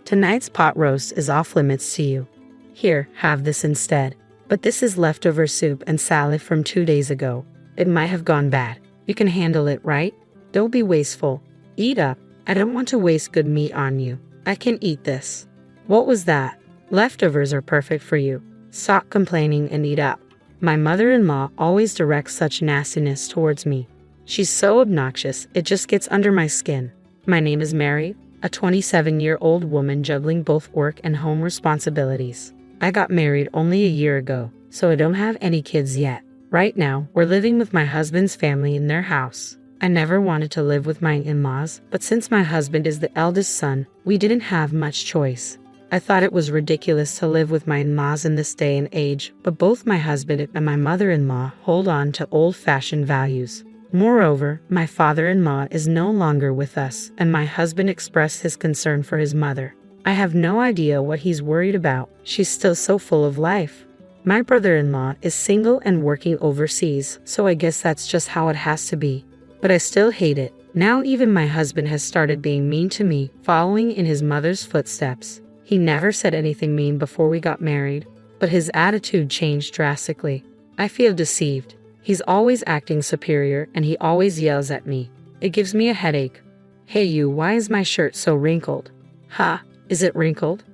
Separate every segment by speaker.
Speaker 1: Tonight's pot roast is off limits to you. Here, have this instead. But this is leftover soup and salad from 2 days ago. It might have gone bad. You can handle it, right? Don't be wasteful. Eat up. I don't want to waste good meat on you. I can eat this. What was that? Leftovers are perfect for you. Stop complaining and eat up. My mother-in-law always directs such nastiness towards me. She's so obnoxious, it just gets under my skin. My name is Mary, a 27-year-old woman juggling both work and home responsibilities. I got married only a year ago, so I don't have any kids yet. Right now, we're living with my husband's family in their house. I never wanted to live with my in-laws, but since my husband is the eldest son, we didn't have much choice. I thought it was ridiculous to live with my in-laws in this day and age, but both my husband and my mother-in-law hold on to old-fashioned values. Moreover, my father-in-law is no longer with us, and my husband expressed his concern for his mother. I have no idea what he's worried about. She's still so full of life. My brother-in-law is single and working overseas, so I guess that's just how it has to be. But I still hate it. Now even my husband has started being mean to me, following in his mother's footsteps. He never said anything mean before we got married, but his attitude changed drastically. I feel deceived. He's always acting superior and he always yells at me. It gives me a headache. Hey you, why is my shirt so wrinkled? Ha, is it wrinkled?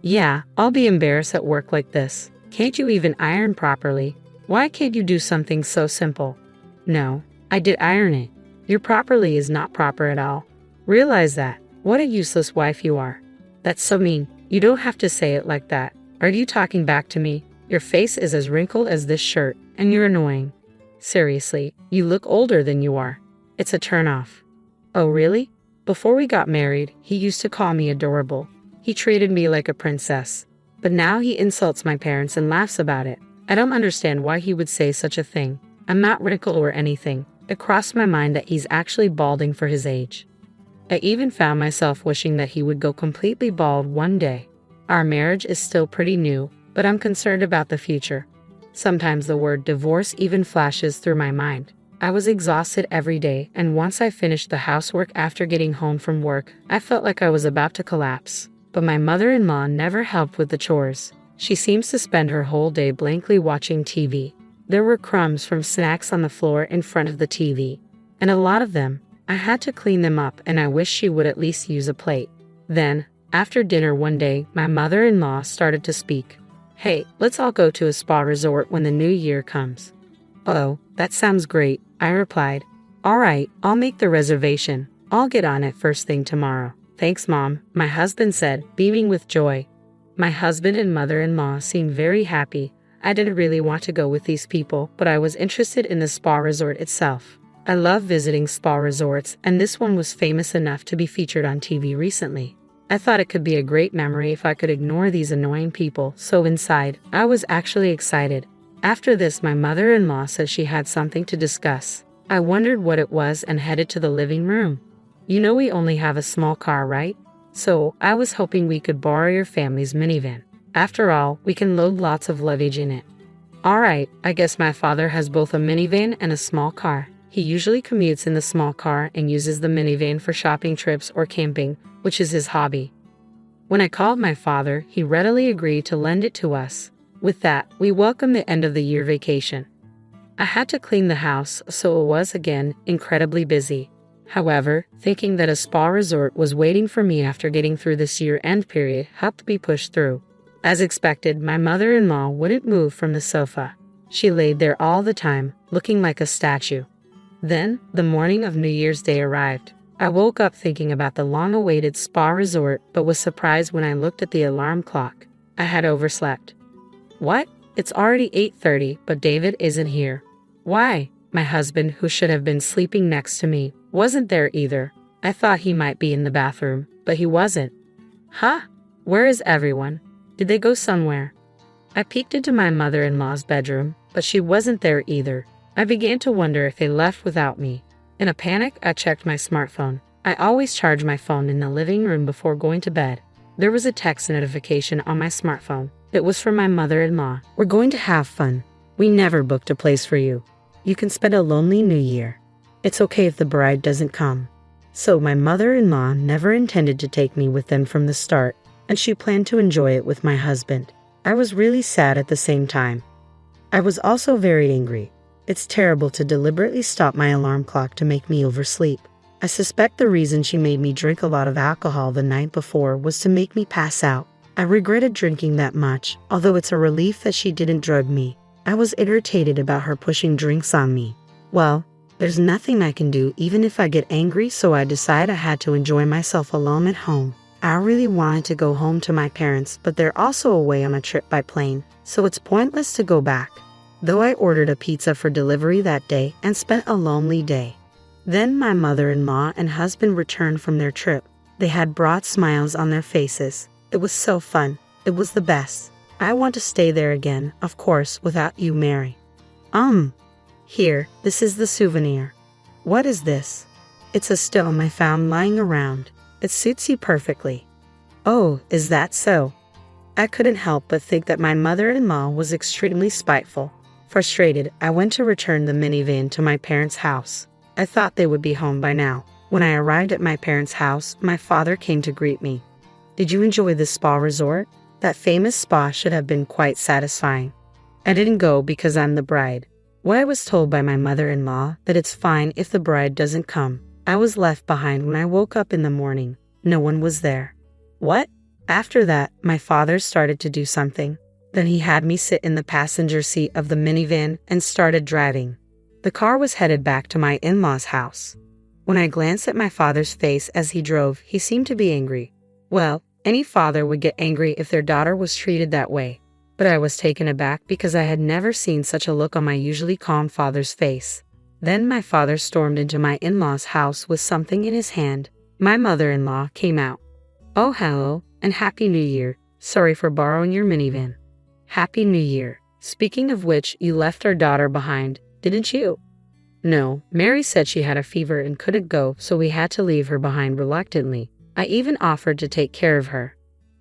Speaker 1: Yeah, I'll be embarrassed at work like this. Can't you even iron properly? Why can't you do something so simple? No, I did iron it. Your properly is not proper at all. Realize that. What a useless wife you are. That's so mean. You don't have to say it like that. Are you talking back to me? Your face is as wrinkled as this shirt, and you're annoying. Seriously, you look older than you are. It's a turnoff. Oh really? Before we got married, he used to call me adorable. He treated me like a princess. But now he insults my parents and laughs about it. I don't understand why he would say such a thing. I'm not wrinkled or anything. It crossed my mind that he's actually balding for his age. I even found myself wishing that he would go completely bald one day. Our marriage is still pretty new, but I'm concerned about the future. Sometimes the word divorce even flashes through my mind. I was exhausted every day, and once I finished the housework after getting home from work, I felt like I was about to collapse. But my mother-in-law never helped with the chores. She seems to spend her whole day blankly watching TV. There were crumbs from snacks on the floor in front of the TV, and a lot of them. I had to clean them up, and I wish she would at least use a plate. Then, after dinner one day, my mother-in-law started to speak. Hey, let's all go to a spa resort when the new year comes. Oh, that sounds great, I replied. All right, I'll make the reservation. I'll get on it first thing tomorrow. Thanks, Mom, my husband said, beaming with joy. My husband and mother-in-law seemed very happy. I didn't really want to go with these people, but I was interested in the spa resort itself. I love visiting spa resorts, and this one was famous enough to be featured on TV recently. I thought it could be a great memory if I could ignore these annoying people, so inside, I was actually excited. After this, my mother-in-law said she had something to discuss. I wondered what it was and headed to the living room. You know we only have a small car, right? So, I was hoping we could borrow your family's minivan. After all, we can load lots of luggage in it. Alright, I guess my father has both a minivan and a small car. He usually commutes in the small car and uses the minivan for shopping trips or camping, which is his hobby. When I called my father, he readily agreed to lend it to us. With that, we welcomed the end of the year vacation. I had to clean the house, so it was again incredibly busy. However, thinking that a spa resort was waiting for me after getting through this year-end period helped me push through. As expected, my mother-in-law wouldn't move from the sofa. She laid there all the time, looking like a statue. Then, the morning of New Year's Day arrived. I woke up thinking about the long-awaited spa resort, but was surprised when I looked at the alarm clock. I had overslept. What? It's already 8:30, but David isn't here. Why? My husband, who should have been sleeping next to me, wasn't there either. I thought he might be in the bathroom, but he wasn't. Huh? Where is everyone? Did they go somewhere? I peeked into my mother-in-law's bedroom, but she wasn't there either. I began to wonder if they left without me. In a panic, I checked my smartphone. I always charge my phone in the living room before going to bed. There was a text notification on my smartphone. It was from my mother-in-law. We're going to have fun. We never booked a place for you. You can spend a lonely New Year. It's okay if the bride doesn't come. So my mother-in-law never intended to take me with them from the start. and she planned to enjoy it with my husband. I was really sad at the same time. I was also very angry. It's terrible to deliberately stop my alarm clock to make me oversleep. I suspect the reason she made me drink a lot of alcohol the night before was to make me pass out. I regretted drinking that much, although it's a relief that she didn't drug me. I was irritated about her pushing drinks on me. Well, there's nothing I can do even if I get angry, so I decided I had to enjoy myself alone at home. I really wanted to go home to my parents, but they're also away on a trip by plane, so it's pointless to go back. Though I ordered a pizza for delivery that day and spent a lonely day. Then my mother-in-law and husband returned from their trip. They had broad smiles on their faces. It was so fun. It was the best. I want to stay there again, of course, without you, Mary. Here, this is the souvenir. What is this? It's a stone I found lying around. It suits you perfectly. Oh, is that so? I couldn't help but think that my mother-in-law was extremely spiteful. Frustrated, I went to return the minivan to my parents' house. I thought they would be home by now. When I arrived at my parents' house, my father came to greet me. Did you enjoy the spa resort? That famous spa should have been quite satisfying. I didn't go because I'm the bride. Well, I was told by my mother-in-law that it's fine if the bride doesn't come. I was left behind when I woke up in the morning. No one was there. What? After that, my father started to do something. Then he had me sit in the passenger seat of the minivan and started driving. The car was headed back to my in-laws' house. When I glanced at my father's face as he drove, he seemed to be angry. Well, any father would get angry if their daughter was treated that way. But I was taken aback because I had never seen such a look on my usually calm father's face. Then my father stormed into my in-laws' house with something in his hand. My mother-in-law came out. Oh, hello, and Happy New Year. Sorry for borrowing your minivan. Happy New Year. Speaking of which, you left our daughter behind, didn't you? No, Mary said she had a fever and couldn't go, so we had to leave her behind reluctantly. I even offered to take care of her.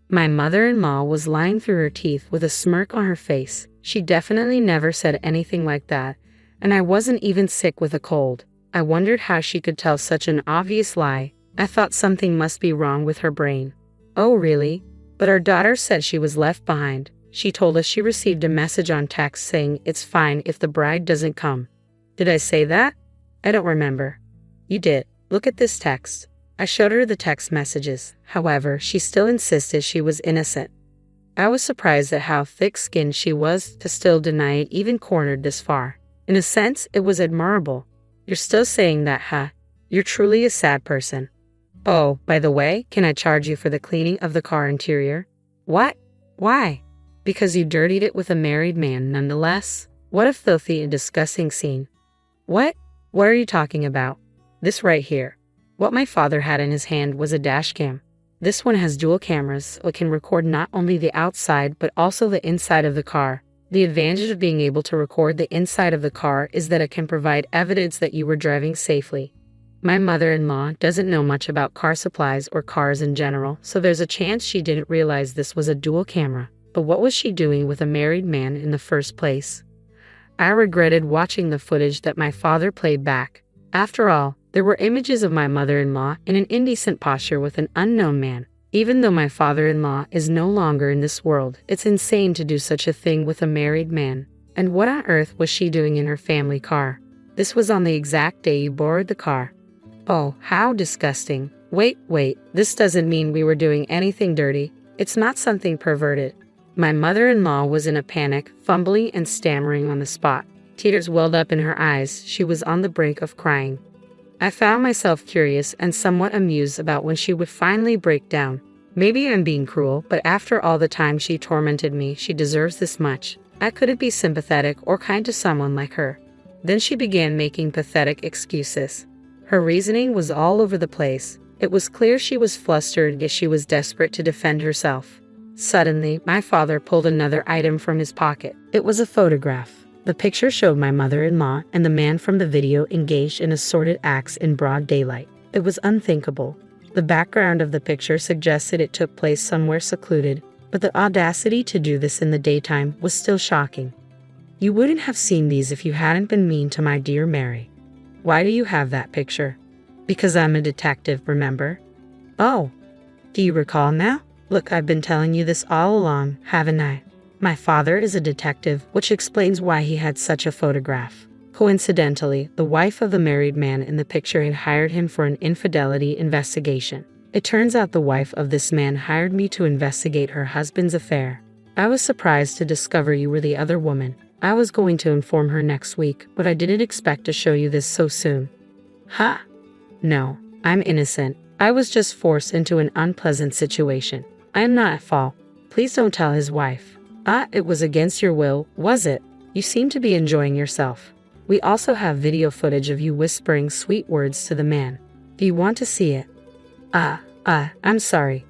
Speaker 1: My mother-in-law was lying through her teeth with a smirk on her face. She definitely never said anything like that, and I wasn't even sick with a cold. I wondered how she could tell such an obvious lie. I thought something must be wrong with her brain. Oh, really? But our daughter said she was left behind. She told us she received a message on text saying it's fine if the bride doesn't come. Did I say that? I don't remember. You did. Look at this text. I showed her the text messages. However, she still insisted she was innocent. I was surprised at how thick-skinned she was to still deny it even cornered this far. In a sense, it was admirable. You're still saying that, huh? You're truly a sad person. Oh, by the way, can I charge you for the cleaning of the car interior? What? Why? Because you dirtied it with a married man nonetheless? What a filthy and disgusting scene. What? What are you talking about? This right here. What my father had in his hand was a dash cam. This one has dual cameras, so it can record not only the outside but also the inside of the car. The advantage of being able to record the inside of the car is that it can provide evidence that you were driving safely. My mother-in-law doesn't know much about car supplies or cars in general, so there's a chance she didn't realize this was a dual camera. But what was she doing with a married man in the first place? I regretted watching the footage that my father played back. After all, there were images of my mother-in-law in an indecent posture with an unknown man. Even though my father-in-law is no longer in this world, it's insane to do such a thing with a married man. And what on earth was she doing in her family car? This was on the exact day you borrowed the car. Oh, how disgusting. Wait, this doesn't mean we were doing anything dirty. It's not something perverted. My mother-in-law was in a panic, fumbling and stammering on the spot. Tears welled up in her eyes. She was on the brink of crying. I found myself curious and somewhat amused about when she would finally break down. Maybe I'm being cruel, but after all the time she tormented me, she deserves this much. I couldn't be sympathetic or kind to someone like her. Then she began making pathetic excuses. Her reasoning was all over the place. It was clear she was flustered, yet she was desperate to defend herself. Suddenly, my father pulled another item from his pocket. It was a photograph. The picture showed my mother-in-law and the man from the video engaged in assorted acts in broad daylight. It was unthinkable. The background of the picture suggested it took place somewhere secluded, but the audacity to do this in the daytime was still shocking. You wouldn't have seen these if you hadn't been mean to my dear Mary. Why do you have that picture? Because I'm a detective, remember? Oh, do you recall now? Look, I've been telling you this all along, haven't I? My father is a detective, which explains why he had such a photograph. Coincidentally, the wife of the married man in the picture had hired him for an infidelity investigation. It turns out the wife of this man hired me to investigate her husband's affair. I was surprised to discover you were the other woman. I was going to inform her next week, but I didn't expect to show you this so soon. Ha! No, I'm innocent. I was just forced into an unpleasant situation. I am not at fault. Please don't tell his wife. It was against your will, was it? You seem to be enjoying yourself. We also have video footage of you whispering sweet words to the man. Do you want to see it? I'm sorry.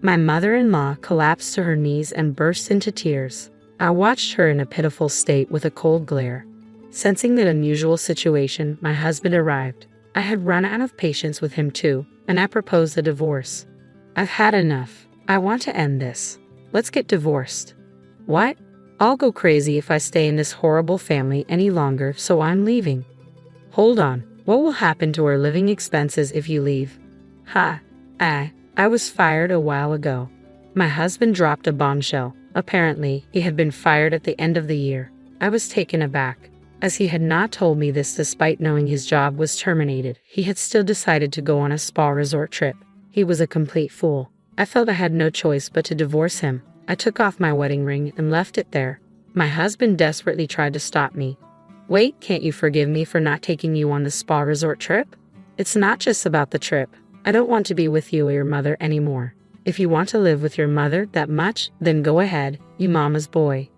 Speaker 1: My mother-in-law collapsed to her knees and burst into tears. I watched her in a pitiful state with a cold glare. Sensing that unusual situation, my husband arrived. I had run out of patience with him too, and I proposed a divorce. I've had enough. I want to end this. Let's get divorced. What? I'll go crazy if I stay in this horrible family any longer, so I'm leaving. Hold on. What will happen to our living expenses if you leave? I was fired a while ago. My husband dropped a bombshell. Apparently, he had been fired at the end of the year. I was taken aback. As he had not told me this despite knowing his job was terminated, he had still decided to go on a spa resort trip. He was a complete fool. I felt I had no choice but to divorce him. I took off my wedding ring and left it there. My husband desperately tried to stop me. Wait, can't you forgive me for not taking you on the spa resort trip? It's not just about the trip. I don't want to be with you or your mother anymore. If you want to live with your mother that much, then go ahead, you mama's boy.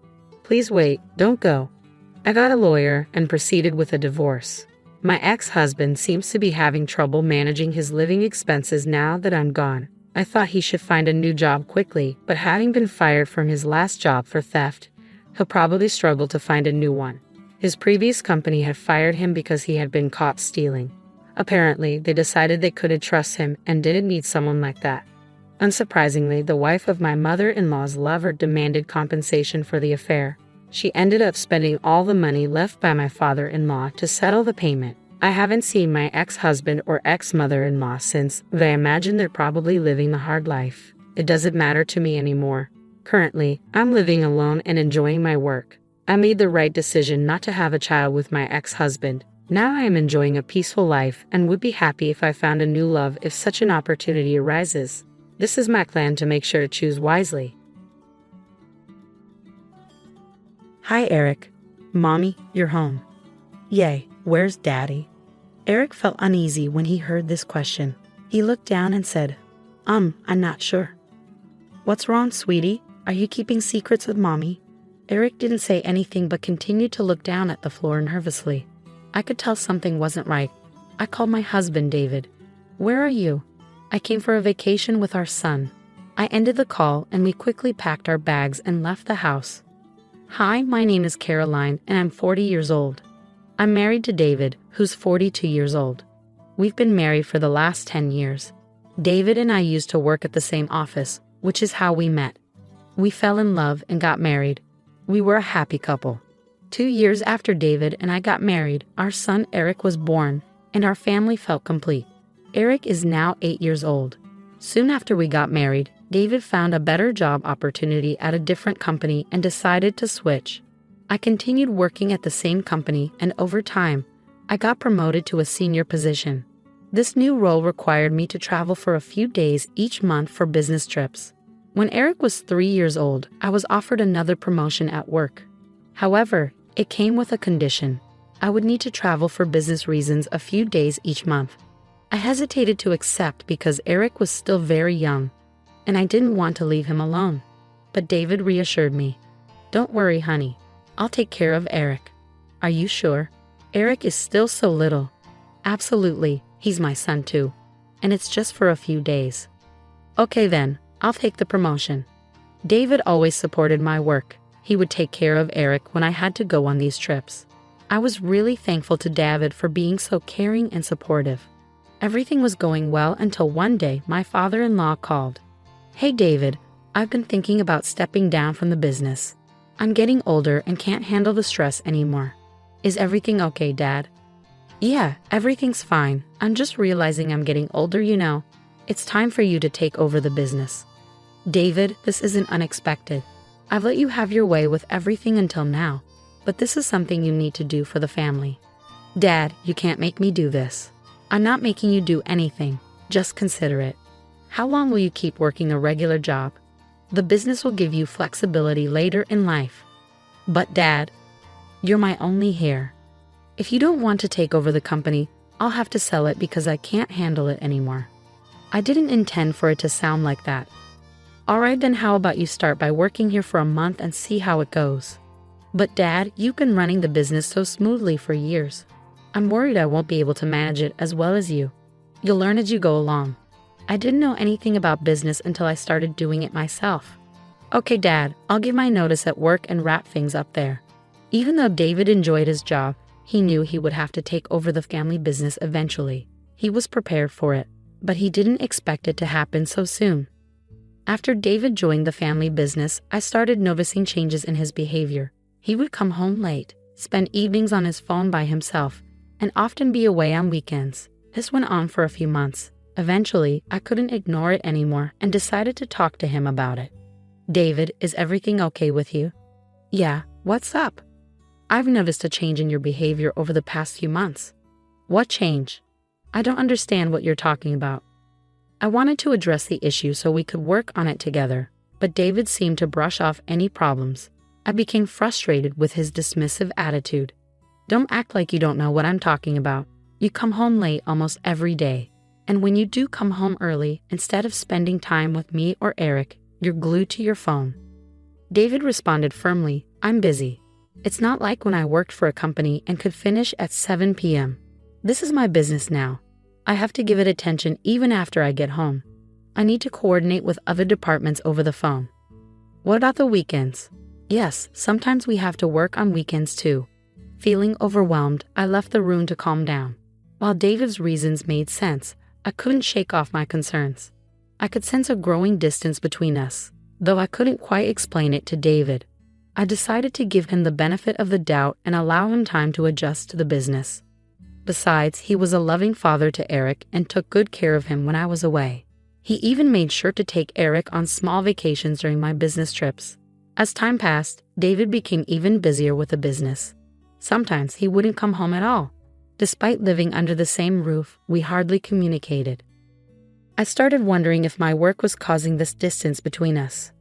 Speaker 1: Please wait, don't go. I got a lawyer and proceeded with a divorce. My ex-husband seems to be having trouble managing his living expenses now that I'm gone. I thought he should find a new job quickly, but having been fired from his last job for theft, he'll probably struggle to find a new one. His previous company had fired him because he had been caught stealing. Apparently, they decided they couldn't trust him and didn't need someone like that. Unsurprisingly, the wife of my mother-in-law's lover demanded compensation for the affair. She ended up spending all the money left by my father-in-law to settle the payment. I haven't seen my ex-husband or ex-mother-in-law since, but I imagine they're probably living the hard life. It doesn't matter to me anymore. Currently, I'm living alone and enjoying my work. I made the right decision not to have a child with my ex-husband. Now I am enjoying a peaceful life and would be happy if I found a new love if such an opportunity arises. This is my plan to make sure to choose wisely. Hi, Eric. Mommy, you're home. Yay, where's Daddy? Eric felt uneasy when he heard this question. He looked down and said, I'm not sure. What's wrong, sweetie? Are you keeping secrets with Mommy? Eric didn't say anything but continued to look down at the floor nervously. I could tell something wasn't right. I called my husband, David. Where are you? I came for a vacation with our son. I ended the call and we quickly packed our bags and left the house. Hi, my name is Caroline and I'm 40 years old. I'm married to David, who's 42 years old. We've been married for the last 10 years. David and I used to work at the same office, which is how we met. We fell in love and got married. We were a happy couple. 2 years after David and I got married, our son Eric was born, and our family felt complete. Eric is now 8 years old. Soon after we got married, David found a better job opportunity at a different company and decided to switch. I continued working at the same company, and over time, I got promoted to a senior position. This new role required me to travel for a few days each month for business trips. When Eric was 3 years old, I was offered another promotion at work. However, it came with a condition. I would need to travel for business reasons a few days each month. I hesitated to accept because Eric was still very young, and I didn't want to leave him alone. But David reassured me. Don't worry, honey. I'll take care of Eric. Are you sure? Eric is still so little. Absolutely, he's my son too. And it's just for a few days. Okay then, I'll take the promotion. David always supported my work. He would take care of Eric when I had to go on these trips. I was really thankful to David for being so caring and supportive. Everything was going well until one day my father-in-law called. Hey David, I've been thinking about stepping down from the business. I'm getting older and can't handle the stress anymore. Is everything okay, Dad? Yeah, everything's fine. I'm just realizing I'm getting older, you know. It's time for you to take over the business. David, this isn't unexpected. I've let you have your way with everything until now, but this is something you need to do for the family. Dad, you can't make me do this. I'm not making you do anything. Just consider it. How long will you keep working a regular job? The business will give you flexibility later in life. But Dad, you're my only heir. If you don't want to take over the company, I'll have to sell it because I can't handle it anymore. I didn't intend for it to sound like that. Alright, then how about you start by working here for a month and see how it goes? But Dad, you've been running the business so smoothly for years. I'm worried I won't be able to manage it as well as you. You'll learn as you go along. I didn't know anything about business until I started doing it myself. Okay, Dad, I'll give my notice at work and wrap things up there. Even though David enjoyed his job, he knew he would have to take over the family business eventually. He was prepared for it, but he didn't expect it to happen so soon. After David joined the family business, I started noticing changes in his behavior. He would come home late, spend evenings on his phone by himself, and often be away on weekends. This went on for a few months. Eventually, I couldn't ignore it anymore and decided to talk to him about it. David, is everything okay with you? Yeah, what's up? I've noticed a change in your behavior over the past few months. What change? I don't understand what you're talking about. I wanted to address the issue so we could work on it together, but David seemed to brush off any problems. I became frustrated with his dismissive attitude. Don't act like you don't know what I'm talking about. You come home late almost every day. And when you do come home early, instead of spending time with me or Eric, you're glued to your phone. David responded firmly, I'm busy. It's not like when I worked for a company and could finish at 7 p.m. This is my business now. I have to give it attention even after I get home. I need to coordinate with other departments over the phone. What about the weekends? Yes, sometimes we have to work on weekends too. Feeling overwhelmed, I left the room to calm down. While David's reasons made sense, I couldn't shake off my concerns. I could sense a growing distance between us, though I couldn't quite explain it to David. I decided to give him the benefit of the doubt and allow him time to adjust to the business. Besides, he was a loving father to Eric and took good care of him when I was away. He even made sure to take Eric on small vacations during my business trips. As time passed, David became even busier with the business. Sometimes he wouldn't come home at all. Despite living under the same roof, we hardly communicated. I started wondering if my work was causing this distance between us.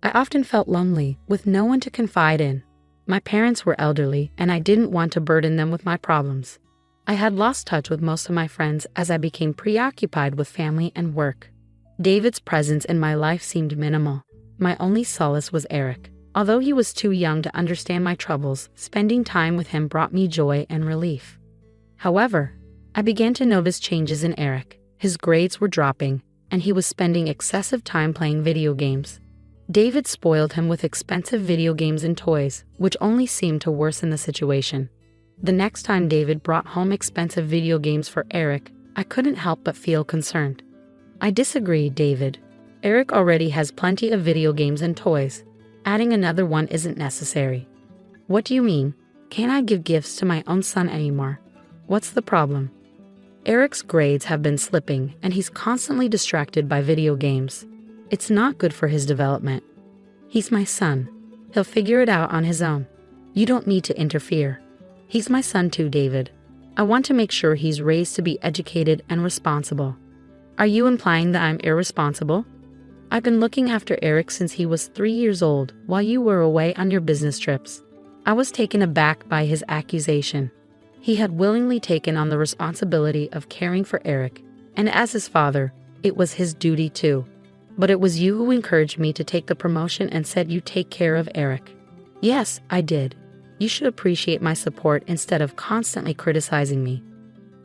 Speaker 1: I often felt lonely, with no one to confide in. My parents were elderly, and I didn't want to burden them with my problems. I had lost touch with most of my friends as I became preoccupied with family and work. David's presence in my life seemed minimal. My only solace was Eric. Although he was too young to understand my troubles, spending time with him brought me joy and relief. However, I began to notice changes in Eric. His grades were dropping, and he was spending excessive time playing video games. David spoiled him with expensive video games and toys, which only seemed to worsen the situation. The next time David brought home expensive video games for Eric, I couldn't help but feel concerned. I disagree, David. Eric already has plenty of video games and toys. Adding another one isn't necessary. What do you mean? Can't I give gifts to my own son anymore? What's the problem? Eric's grades have been slipping, and he's constantly distracted by video games. It's not good for his development. He's my son. He'll figure it out on his own. You don't need to interfere. He's my son too, David. I want to make sure he's raised to be educated and responsible. Are you implying that I'm irresponsible? I've been looking after Eric since he was 3 years old while you were away on your business trips. I was taken aback by his accusation. He had willingly taken on the responsibility of caring for Eric, and as his father, it was his duty too. But it was you who encouraged me to take the promotion and said you take care of Eric. Yes, I did. You should appreciate my support instead of constantly criticizing me.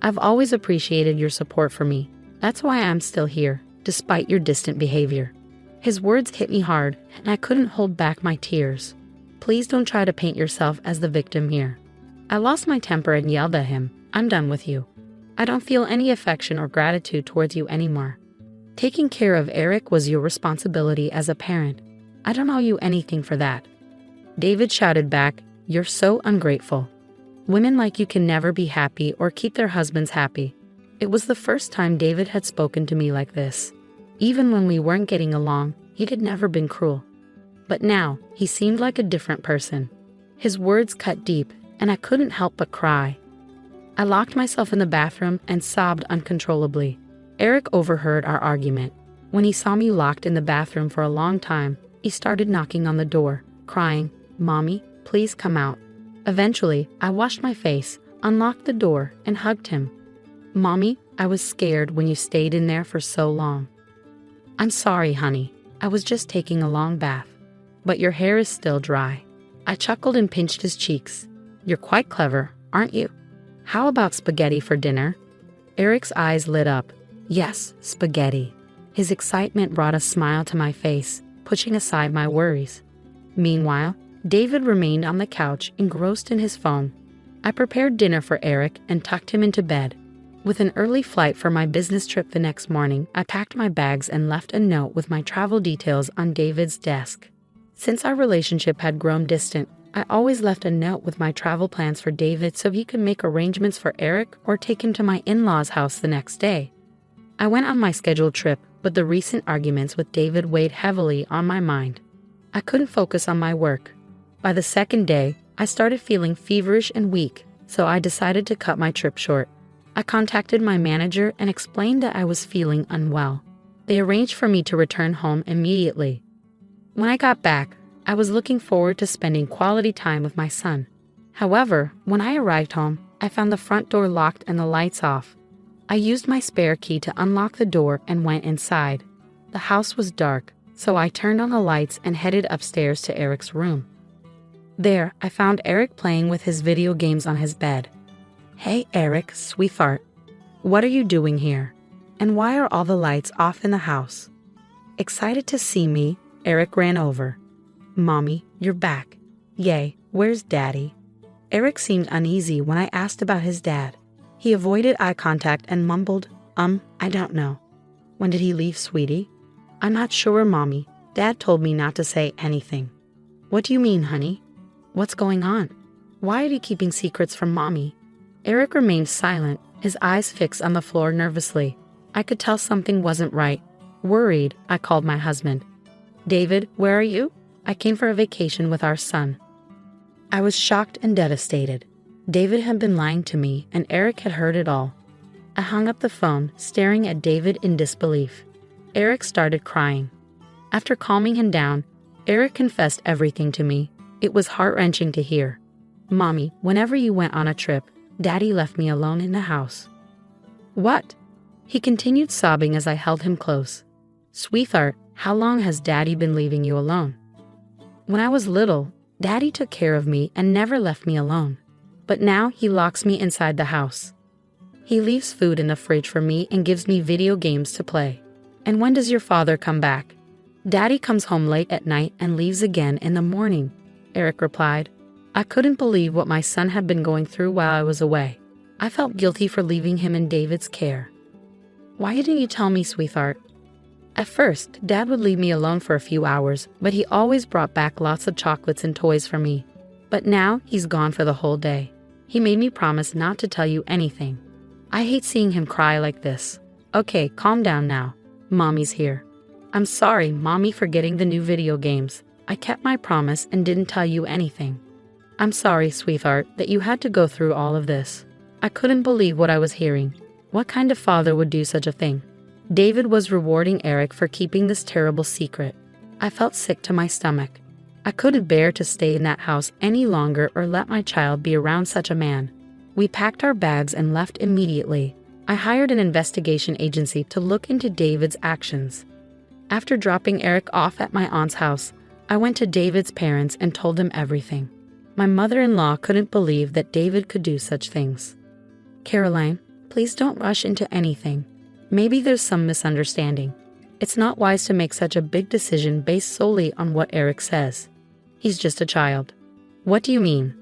Speaker 1: I've always appreciated your support for me. That's why I'm still here, despite your distant behavior. His words hit me hard, and I couldn't hold back my tears. Please don't try to paint yourself as the victim here. I lost my temper and yelled at him. I'm done with you. I don't feel any affection or gratitude towards you anymore. Taking care of Eric was your responsibility as a parent. I don't owe you anything for that. David shouted back, You're so ungrateful. Women like you can never be happy or keep their husbands happy. It was the first time David had spoken to me like this. Even when we weren't getting along, He had never been cruel. But now, he seemed like a different person. His words cut deep, and I couldn't help but cry. I locked myself in the bathroom and sobbed uncontrollably. Eric overheard our argument. When he saw me locked in the bathroom for a long time, he started knocking on the door, crying, "Mommy, please come out." Eventually, I washed my face, unlocked the door, and hugged him. "Mommy, I was scared when you stayed in there for so long." "I'm sorry, honey. I was just taking a long bath. But your hair is still dry." I chuckled and pinched his cheeks. "You're quite clever, aren't you? How about spaghetti for dinner?" Eric's eyes lit up. Yes, spaghetti. His excitement brought a smile to my face, pushing aside my worries. Meanwhile, David remained on the couch, engrossed in his phone. I prepared dinner for Eric and tucked him into bed. With an early flight for my business trip the next morning, I packed my bags and left a note with my travel details on David's desk. Since our relationship had grown distant, I always left a note with my travel plans for David so he could make arrangements for Eric or take him to my in-laws' house the next day. I went on my scheduled trip, but the recent arguments with David weighed heavily on my mind. I couldn't focus on my work. By the second day, I started feeling feverish and weak, so I decided to cut my trip short. I contacted my manager and explained that I was feeling unwell. They arranged for me to return home immediately. When I got back, I was looking forward to spending quality time with my son. However, when I arrived home, I found the front door locked and the lights off. I used my spare key to unlock the door and went inside. The house was dark, so I turned on the lights and headed upstairs to Eric's room. There, I found Eric playing with his video games on his bed. "Hey Eric, sweetheart. What are you doing here? And why are all the lights off in the house?" Excited to see me, Eric ran over. "Mommy, you're back. Yay, where's Daddy?" Eric seemed uneasy when I asked about his dad. He avoided eye contact and mumbled, I don't know." "When did he leave, sweetie?" "I'm not sure, Mommy. Dad told me not to say anything." "What do you mean, honey? What's going on? Why are you keeping secrets from Mommy?" Eric remained silent, his eyes fixed on the floor nervously. I could tell something wasn't right. Worried, I called my husband. "David, where are you?" "I came for a vacation with our son." I was shocked and devastated. David had been lying to me, and Eric had heard it all. I hung up the phone, staring at David in disbelief. Eric started crying. After calming him down, Eric confessed everything to me. It was heart-wrenching to hear. "Mommy, whenever you went on a trip, Daddy left me alone in the house." "What?" He continued sobbing as I held him close. "Sweetheart, how long has Daddy been leaving you alone?" "When I was little, Daddy took care of me and never left me alone. But now he locks me inside the house. He leaves food in the fridge for me and gives me video games to play." "And when does your father come back?" "Daddy comes home late at night and leaves again in the morning," Eric replied. I couldn't believe what my son had been going through while I was away. I felt guilty for leaving him in David's care. "Why didn't you tell me, sweetheart?" "At first, Dad would leave me alone for a few hours, but he always brought back lots of chocolates and toys for me. But now he's gone for the whole day. He made me promise not to tell you anything. I hate seeing him cry like this." "Okay, calm down now. Mommy's here." "I'm sorry, Mommy, for getting the new video games. I kept my promise and didn't tell you anything." "I'm sorry, sweetheart, that you had to go through all of this. I couldn't believe what I was hearing. What kind of father would do such a thing?" David was rewarding Eric for keeping this terrible secret. I felt sick to my stomach. I couldn't bear to stay in that house any longer or let my child be around such a man. We packed our bags and left immediately. I hired an investigation agency to look into David's actions. After dropping Eric off at my aunt's house, I went to David's parents and told them everything. My mother-in-law couldn't believe that David could do such things. "Caroline, please don't rush into anything. Maybe there's some misunderstanding. It's not wise to make such a big decision based solely on what Eric says. He's just a child." "What do you mean?"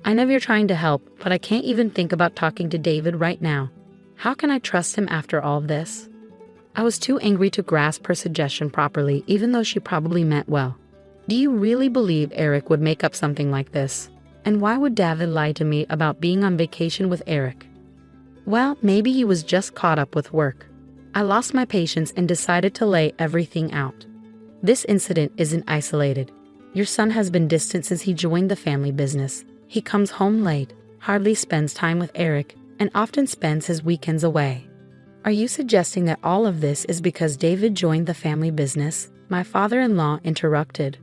Speaker 1: "I know you're trying to help, but I can't even think about talking to David right now. How can I trust him after all of this?" I was too angry to grasp her suggestion properly, even though she probably meant well. "Do you really believe Eric would make up something like this? And why would David lie to me about being on vacation with Eric?" "Well, maybe he was just caught up with work." I lost my patience and decided to lay everything out. This incident isn't isolated. Your son has been distant since he joined the family business. He comes home late, hardly spends time with Eric, and often spends his weekends away. Are you suggesting that all of this is because David joined the family business? My father-in-law interrupted.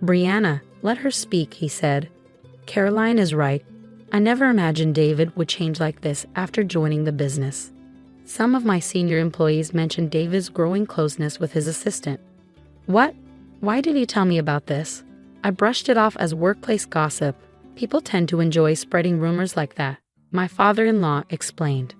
Speaker 1: Brianna, let her speak, he said. Caroline is right. I never imagined David would change like this after joining the business. Some of my senior employees mentioned David's growing closeness with his assistant. What? Why did he tell me about this? I brushed it off as workplace gossip. People tend to enjoy spreading rumors like that, my father-in-law explained.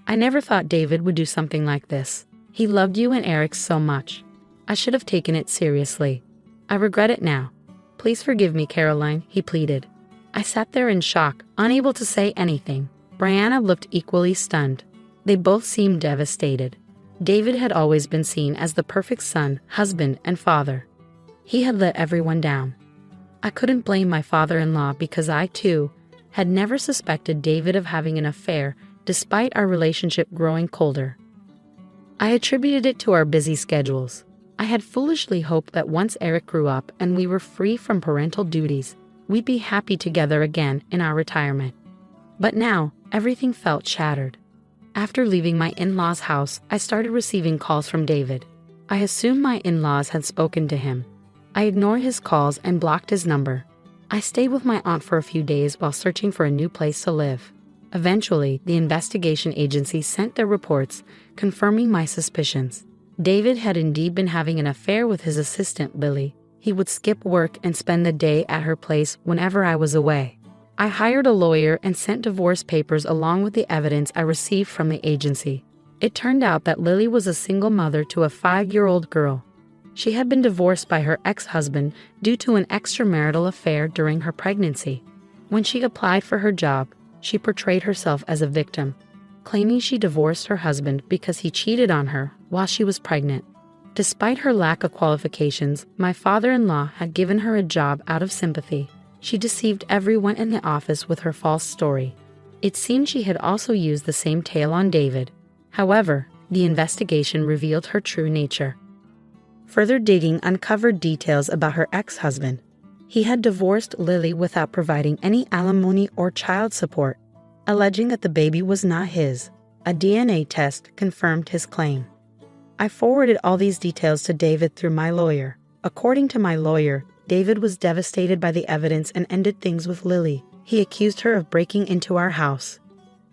Speaker 1: I never thought David would do something like this. He loved you and Eric so much. I should have taken it seriously. I regret it now. Please forgive me, Caroline, he pleaded. I sat there in shock, unable to say anything. Brianna looked equally stunned. They both seemed devastated. David had always been seen as the perfect son, husband, and father. He had let everyone down. I couldn't blame my father-in-law because I, too, had never suspected David of having an affair despite our relationship growing colder. I attributed it to our busy schedules. I had foolishly hoped that once Eric grew up and we were free from parental duties, we'd be happy together again in our retirement. But now, everything felt shattered. After leaving my in-laws' house, I started receiving calls from David. I assumed my in-laws had spoken to him. I ignored his calls and blocked his number. I stayed with my aunt for a few days while searching for a new place to live. Eventually, the investigation agency sent their reports, confirming my suspicions. David had indeed been having an affair with his assistant, Lily. He would skip work and spend the day at her place whenever I was away. I hired a lawyer and sent divorce papers along with the evidence I received from the agency. It turned out that Lily was a single mother to a 5-year-old girl. She had been divorced by her ex-husband due to an extramarital affair during her pregnancy. When she applied for her job, she portrayed herself as a victim, claiming she divorced her husband because he cheated on her while she was pregnant. Despite her lack of qualifications, my father-in-law had given her a job out of sympathy. She deceived everyone in the office with her false story. It seemed she had also used the same tale on David. However, the investigation revealed her true nature. Further digging uncovered details about her ex-husband. He had divorced Lily without providing any alimony or child support, alleging that the baby was not his. A DNA test confirmed his claim. I forwarded all these details to David through my lawyer. According to my lawyer, David was devastated by the evidence and ended things with Lily. He accused her of breaking into our house.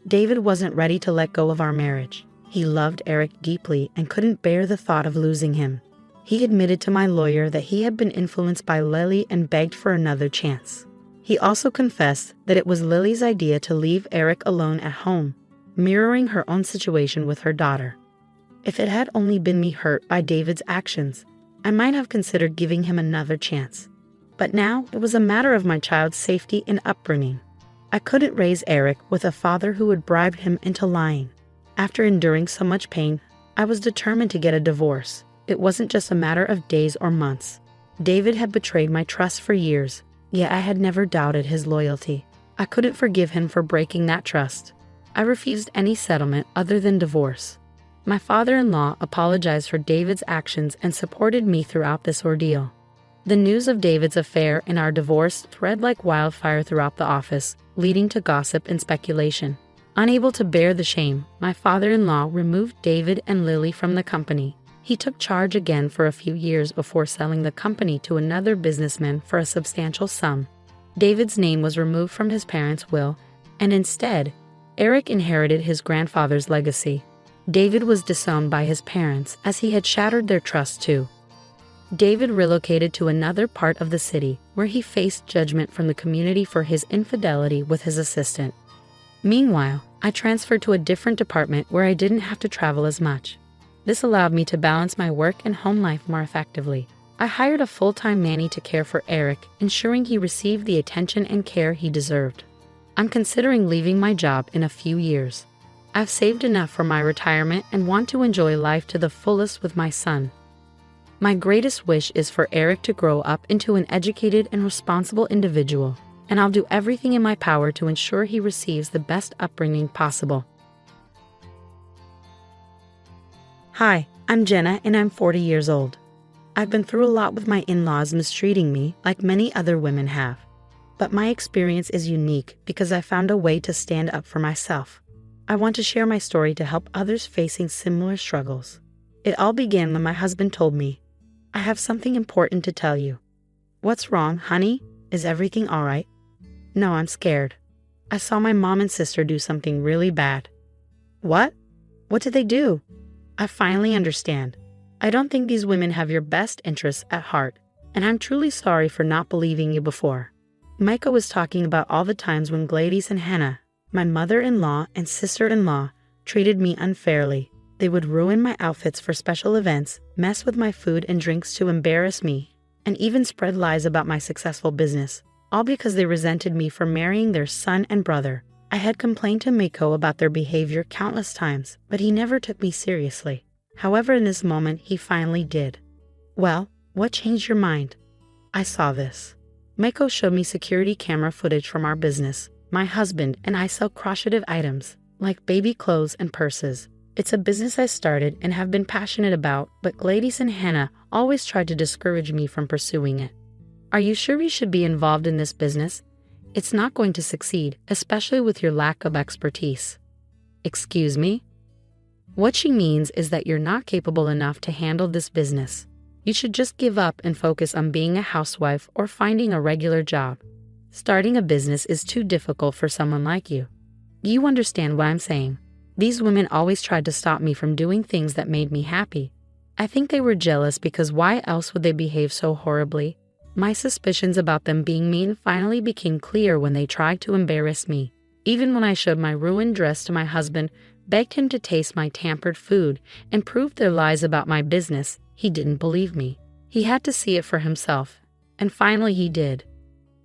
Speaker 1: David wasn't ready to let go of our marriage. He loved Eric deeply and couldn't bear the thought of losing him. He admitted to my lawyer that he had been influenced by Lily and begged for another chance. He also confessed that it was Lily's idea to leave Eric alone at home, mirroring her own situation with her daughter. If it had only been me hurt by David's actions, I might have considered giving him another chance. But now it was a matter of my child's safety and upbringing. I couldn't raise Eric with a father who would bribe him into lying. After enduring so much pain, I was determined to get a divorce. It wasn't just a matter of days or months. David had betrayed my trust for years, yet I had never doubted his loyalty. I couldn't forgive him for breaking that trust. I refused any settlement other than divorce. My father-in-law apologized for David's actions and supported me throughout this ordeal. The news of David's affair and our divorce spread like wildfire throughout the office, leading to gossip and speculation. Unable to bear the shame, my father-in-law removed David and Lily from the company. He took charge again for a few years before selling the company to another businessman for a substantial sum. David's name was removed from his parents' will, and instead, Eric inherited his grandfather's legacy. David was disowned by his parents as he had shattered their trust too. David relocated to another part of the city where he faced judgment from the community for his infidelity with his assistant. Meanwhile, I transferred to a different department where I didn't have to travel as much. This allowed me to balance my work and home life more effectively. I hired a full-time nanny to care for Eric, ensuring he received the attention and care he deserved. I'm considering leaving my job in a few years. I've saved enough for my retirement and want to enjoy life to the fullest with my son. My greatest wish is for Eric to grow up into an educated and responsible individual, and I'll do everything in my power to ensure he receives the best upbringing possible. Hi, I'm Jenna and I'm 40 years old. I've been through a lot with my in-laws mistreating me like many other women have. But my experience is unique because I found a way to stand up for myself. I want to share my story to help others facing similar struggles. It all began when my husband told me, "I have something important to tell you." "What's wrong, honey? Is everything all right?" "No, I'm scared. I saw my mom and sister do something really bad." "What? What did they do?" "I finally understand. I don't think these women have your best interests at heart, and I'm truly sorry for not believing you before." Micah was talking about all the times when Gladys and Hannah, my mother-in-law and sister-in-law, treated me unfairly. They would ruin my outfits for special events, mess with my food and drinks to embarrass me, and even spread lies about my successful business, all because they resented me for marrying their son and brother. I had complained to Mako about their behavior countless times, but he never took me seriously. However, in this moment, he finally did. "Well, what changed your mind?" "I saw this." Mako showed me security camera footage from our business. My husband and I sell crocheted items, like baby clothes and purses. It's a business I started and have been passionate about, but Gladys and Hannah always tried to discourage me from pursuing it. "Are you sure you should be involved in this business? It's not going to succeed, especially with your lack of expertise." "Excuse me?" What she means is that you're not capable enough to handle this business. You should just give up and focus on being a housewife or finding a regular job. Starting a business is too difficult for someone like you. You understand what I'm saying? These women always tried to stop me from doing things that made me happy. I think they were jealous because why else would they behave so horribly? My suspicions about them being mean finally became clear when they tried to embarrass me. Even when I showed my ruined dress to my husband, begged him to taste my tampered food, and proved their lies about my business, he didn't believe me. He had to see it for himself. And finally he did.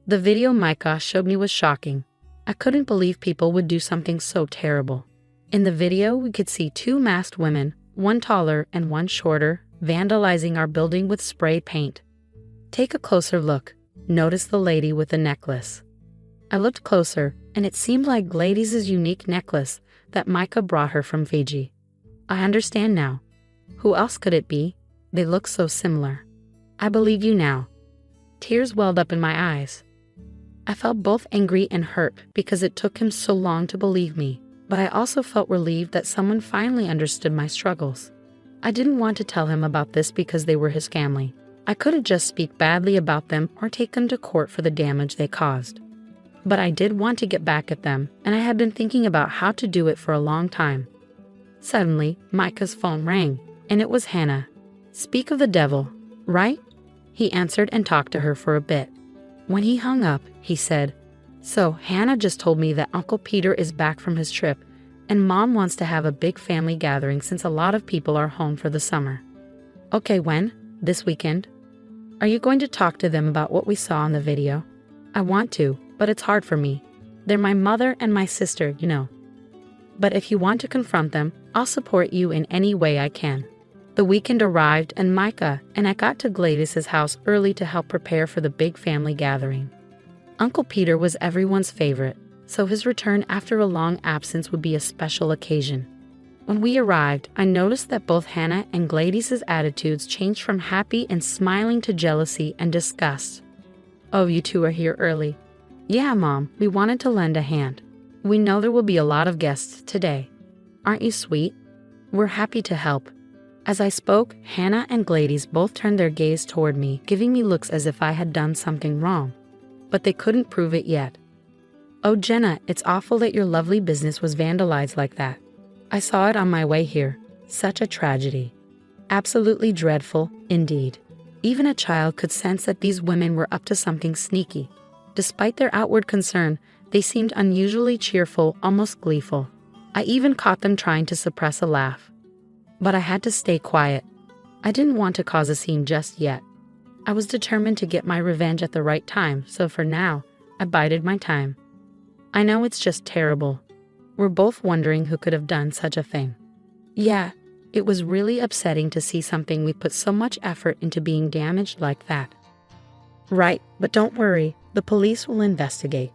Speaker 1: The video Micah showed me was shocking. I couldn't believe people would do something so terrible. In the video, we could see two masked women, one taller and one shorter, vandalizing our building with spray paint. Take a closer look. Notice the lady with the necklace. I looked closer, and it seemed like Gladys' unique necklace that Micah brought her from Fiji. I understand now. Who else could it be? They look so similar. I believe you now. Tears welled up in my eyes. I felt both angry and hurt because it took him so long to believe me, but I also felt relieved that someone finally understood my struggles. I didn't want to tell him about this because they were his family. I couldn't just speak badly about them or take them to court for the damage they caused. But I did want to get back at them, and I had been thinking about how to do it for a long time. Suddenly, Micah's phone rang, and it was Hannah. "Speak of the devil, right?" He answered and talked to her for a bit. When he hung up, he said, "So Hannah just told me that Uncle Peter is back from his trip, and Mom wants to have a big family gathering since a lot of people are home for the summer." "Okay, when? This weekend?" "Are you going to talk to them about what we saw in the video?" "I want to, but it's hard for me. They're my mother and my sister, you know. But if you want to confront them, I'll support you in any way I can." The weekend arrived and Micah and I got to Gladys' house early to help prepare for the big family gathering. Uncle Peter was everyone's favorite, so his return after a long absence would be a special occasion. When we arrived, I noticed that both Hannah and Gladys' attitudes changed from happy and smiling to jealousy and disgust. "Oh, you two are here early." "Yeah, Mom, we wanted to lend a hand. We know there will be a lot of guests today. Aren't you sweet? We're happy to help." As I spoke, Hannah and Gladys both turned their gaze toward me, giving me looks as if I had done something wrong. But they couldn't prove it yet. "Oh, Jenna, it's awful that your lovely business was vandalized like that. I saw it on my way here. Such a tragedy." "Absolutely dreadful, indeed. Even a child could sense that these women were up to something sneaky. Despite their outward concern, they seemed unusually cheerful, almost gleeful. I even caught them trying to suppress a laugh. But I had to stay quiet. I didn't want to cause a scene just yet. I was determined to get my revenge at the right time, so for now, I bided my time. I know it's just terrible. We're both wondering who could have done such a thing. Yeah, it was really upsetting to see something we put so much effort into being damaged like that." "Right, but don't worry, the police will investigate."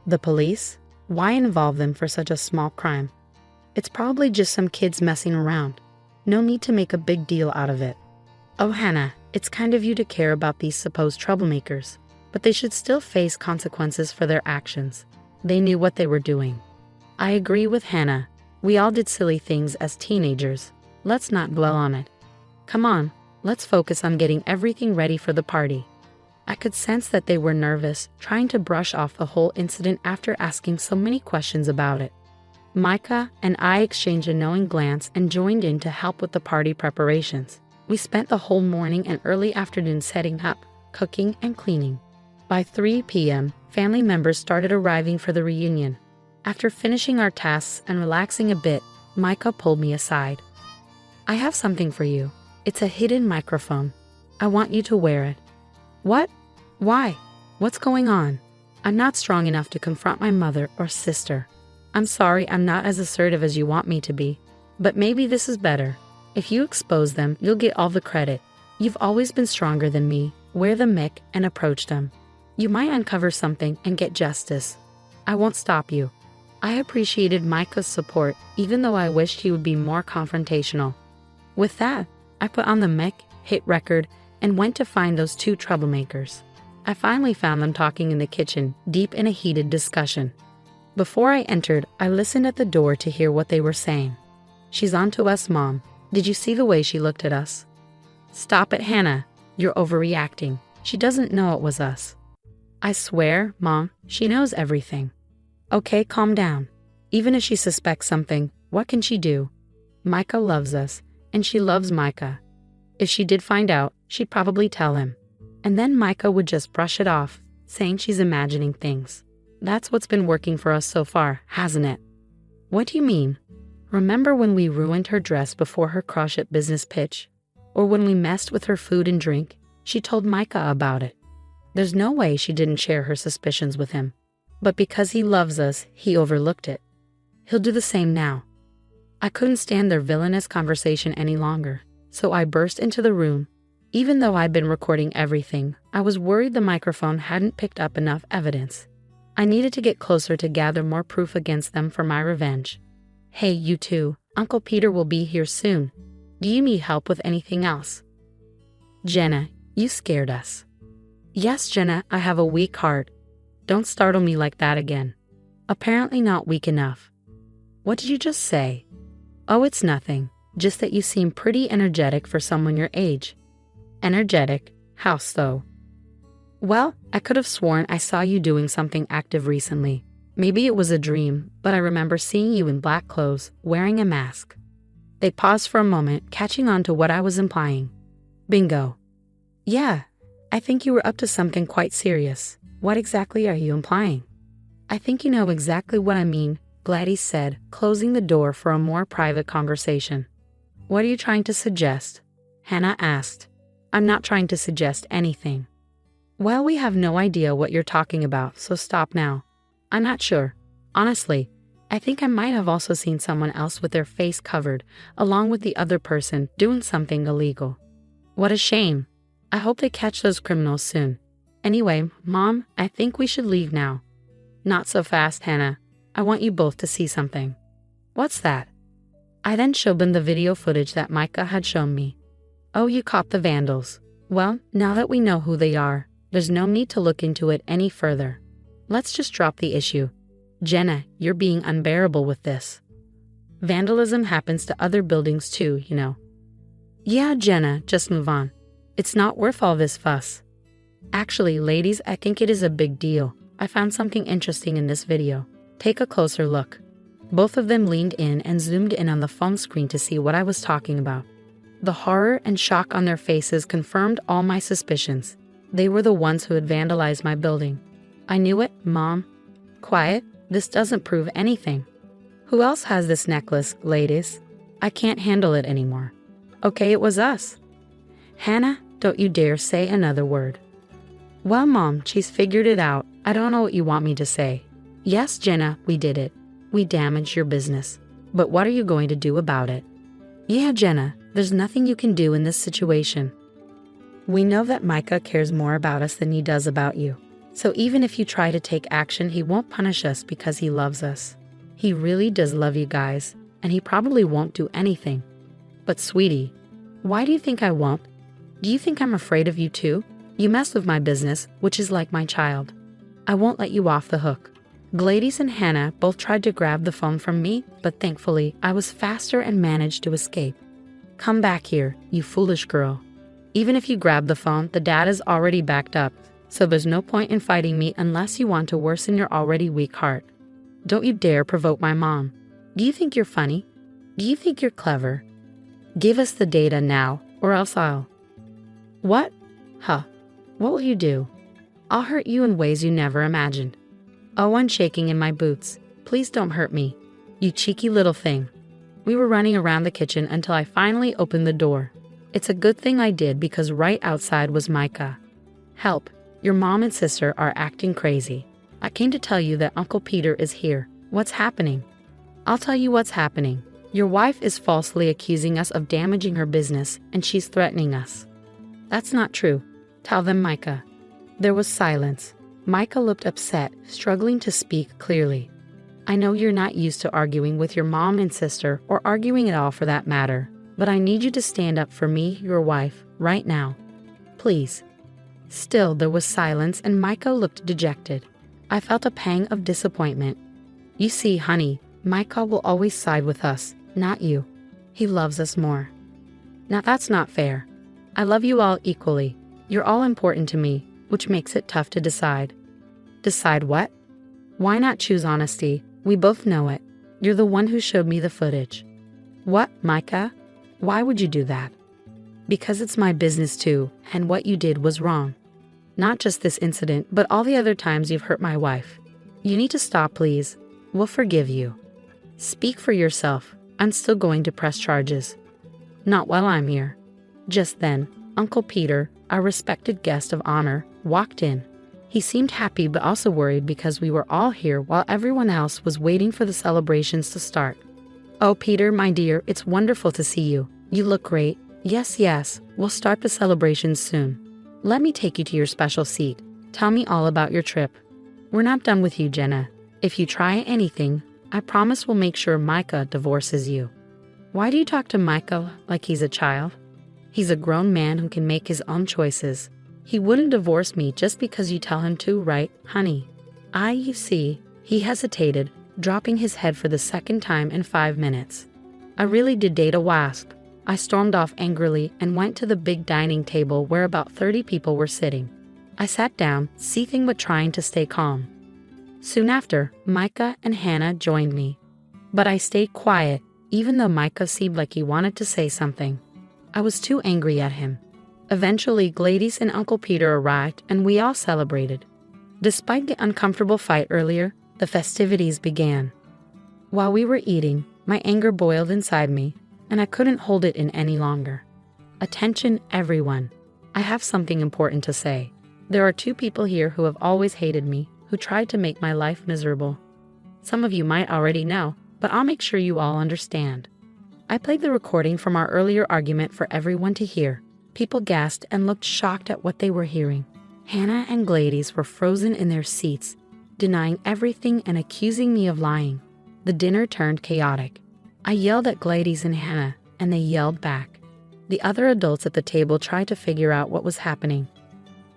Speaker 1: "The police? Why involve them for such a small crime? It's probably just some kids messing around. No need to make a big deal out of it." "Oh, Hannah, It's kind of you to care about these supposed troublemakers, but they should still face consequences for their actions. They knew what they were doing. I agree with Hannah. We all did silly things as teenagers. Let's not dwell on it. Come on, let's focus on getting everything ready for the party. I could sense that they were nervous, trying to brush off the whole incident after asking so many questions about it. Micah and I exchanged a knowing glance and joined in to help with the party preparations. We spent the whole morning and early afternoon setting up, cooking, and cleaning. By 3 p.m., family members started arriving for the reunion. After finishing our tasks and relaxing a bit, Micah pulled me aside. I have something for you. It's a hidden microphone. I want you to wear it. What? Why? What's going on? I'm not strong enough to confront my mother or sister. I'm sorry I'm not as assertive as you want me to be, but maybe this is better. If you expose them, you'll get all the credit. You've always been stronger than me. Wear the mic and approach them. You might uncover something and get justice. I won't stop you. I appreciated Micah's support, even though I wished he would be more confrontational. With that, I put on the mic, hit record, and went to find those two troublemakers. I finally found them talking in the kitchen, deep in a heated discussion. Before I entered, I listened at the door to hear what they were saying. She's on to us, Mom. Did you see the way she looked at us? Stop it, Hannah. You're overreacting. She doesn't know it was us. I swear, Mom, she knows everything. Okay, calm down. Even if she suspects something, what can she do? Micah loves us, and she loves Micah. If she did find out, she'd probably tell him. And then Micah would just brush it off, saying she's imagining things. That's what's been working for us so far, hasn't it? What do you mean? Remember when we ruined her dress before her crush at business pitch? Or when we messed with her food and drink? She told Micah about it. There's no way she didn't share her suspicions with him. But because he loves us, he overlooked it. He'll do the same now. I couldn't stand their villainous conversation any longer, so I burst into the room. Even though I'd been recording everything, I was worried the microphone hadn't picked up enough evidence. I needed to get closer to gather more proof against them for my revenge. Hey, you two, Uncle Peter will be here soon. Do you need help with anything else? Jenna, you scared us. Yes, Jenna, I have a weak heart. Don't startle me like that again. Apparently not weak enough. What did you just say? Oh, it's nothing. Just that you seem pretty energetic for someone your age. Energetic? How so? Well, I could have sworn I saw you doing something active recently. Maybe it was a dream, but I remember seeing you in black clothes, wearing a mask. They paused for a moment, catching on to what I was implying. Bingo. Yeah, I think you were up to something quite serious. What exactly are you implying? I think you know exactly what I mean, Gladys said, closing the door for a more private conversation. What are you trying to suggest? Hannah asked. I'm not trying to suggest anything. Well, we have no idea what you're talking about, so stop now. I'm not sure. Honestly, I think I might have also seen someone else with their face covered, along with the other person doing something illegal. What a shame. I hope they catch those criminals soon. Anyway, Mom, I think we should leave now. Not so fast, Hannah. I want you both to see something. What's that? I then showed them the video footage that Micah had shown me. Oh, you caught the vandals. Well, now that we know who they are, there's no need to look into it any further. Let's just drop the issue. Jenna, you're being unbearable with this. Vandalism happens to other buildings too, you know. Yeah, Jenna, just move on. It's not worth all this fuss. Actually, ladies, I think it is a big deal. I found something interesting in this video. Take a closer look. Both of them leaned in and zoomed in on the phone screen to see what I was talking about. The horror and shock on their faces confirmed all my suspicions. They were the ones who had vandalized my building. I knew it, Mom. Quiet, this doesn't prove anything. Who else has this necklace, ladies? I can't handle it anymore. Okay, it was us. Hannah, don't you dare say another word. Well, Mom, she's figured it out. I don't know what you want me to say. Yes, Jenna, we did it. We damaged your business. But what are you going to do about it? Yeah, Jenna, there's nothing you can do in this situation. We know that Micah cares more about us than he does about you. So even if you try to take action, he won't punish us because he loves us. He really does love you guys, and he probably won't do anything. But sweetie, why do you think I won't? Do you think I'm afraid of you too? You mess with my business, which is like my child. I won't let you off the hook. Gladys and Hannah both tried to grab the phone from me, but thankfully I was faster and managed to escape. Come back here, you foolish girl. Even if you grab the phone, the data's already backed up, so there's no point in fighting me unless you want to worsen your already weak heart. Don't you dare provoke my mom. Do you think you're funny? Do you think you're clever? Give us the data now, or else I'll... What? Huh. What will you do? I'll hurt you in ways you never imagined. Oh, I'm shaking in my boots. Please don't hurt me. You cheeky little thing. We were running around the kitchen until I finally opened the door. It's a good thing I did because right outside was Micah. Help, your mom and sister are acting crazy. I came to tell you that Uncle Peter is here. What's happening? I'll tell you what's happening. Your wife is falsely accusing us of damaging her business, and she's threatening us. That's not true. Tell them, Micah. There was silence. Micah looked upset, struggling to speak clearly. I know you're not used to arguing with your mom and sister, or arguing at all for that matter, but I need you to stand up for me, your wife, right now. Please. Still, there was silence, and Micah looked dejected. I felt a pang of disappointment. You see, honey, Micah will always side with us, not you. He loves us more. Now that's not fair. I love you all equally. You're all important to me, which makes it tough to decide. Decide what? Why not choose honesty? We both know it. You're the one who showed me the footage. What, Micah? Why would you do that? Because it's my business too, and what you did was wrong. Not just this incident, but all the other times you've hurt my wife. You need to stop, please. We'll forgive you. Speak for yourself. I'm still going to press charges. Not while I'm here. Just then, Uncle Peter, our respected guest of honor, walked in. He seemed happy but also worried because we were all here while everyone else was waiting for the celebrations to start. Oh, Peter, my dear, it's wonderful to see you. You look great. Yes, we'll start the celebrations soon. Let me take you to your special seat. Tell me all about your trip. We're not done with you, Jenna. If you try anything, I promise we'll make sure Micah divorces you. Why do you talk to Micah like he's a child? He's a grown man who can make his own choices. He wouldn't divorce me just because you tell him to, right, honey? You see, he hesitated, dropping his head for the second time in 5 minutes. I really did date a wasp. I stormed off angrily and went to the big dining table where about 30 people were sitting. I sat down, seething but trying to stay calm. Soon after, Micah and Hannah joined me. But I stayed quiet, even though Micah seemed like he wanted to say something. I was too angry at him. Eventually, Gladys and Uncle Peter arrived, and we all celebrated. Despite the uncomfortable fight earlier, the festivities began. While we were eating, my anger boiled inside me, and I couldn't hold it in any longer. Attention, everyone. I have something important to say. There are 2 people here who have always hated me, who tried to make my life miserable. Some of you might already know, but I'll make sure you all understand. I played the recording from our earlier argument for everyone to hear. People gasped and looked shocked at what they were hearing. Hannah and Gladys were frozen in their seats, denying everything and accusing me of lying. The dinner turned chaotic. I yelled at Gladys and Hannah, and they yelled back. The other adults at the table tried to figure out what was happening.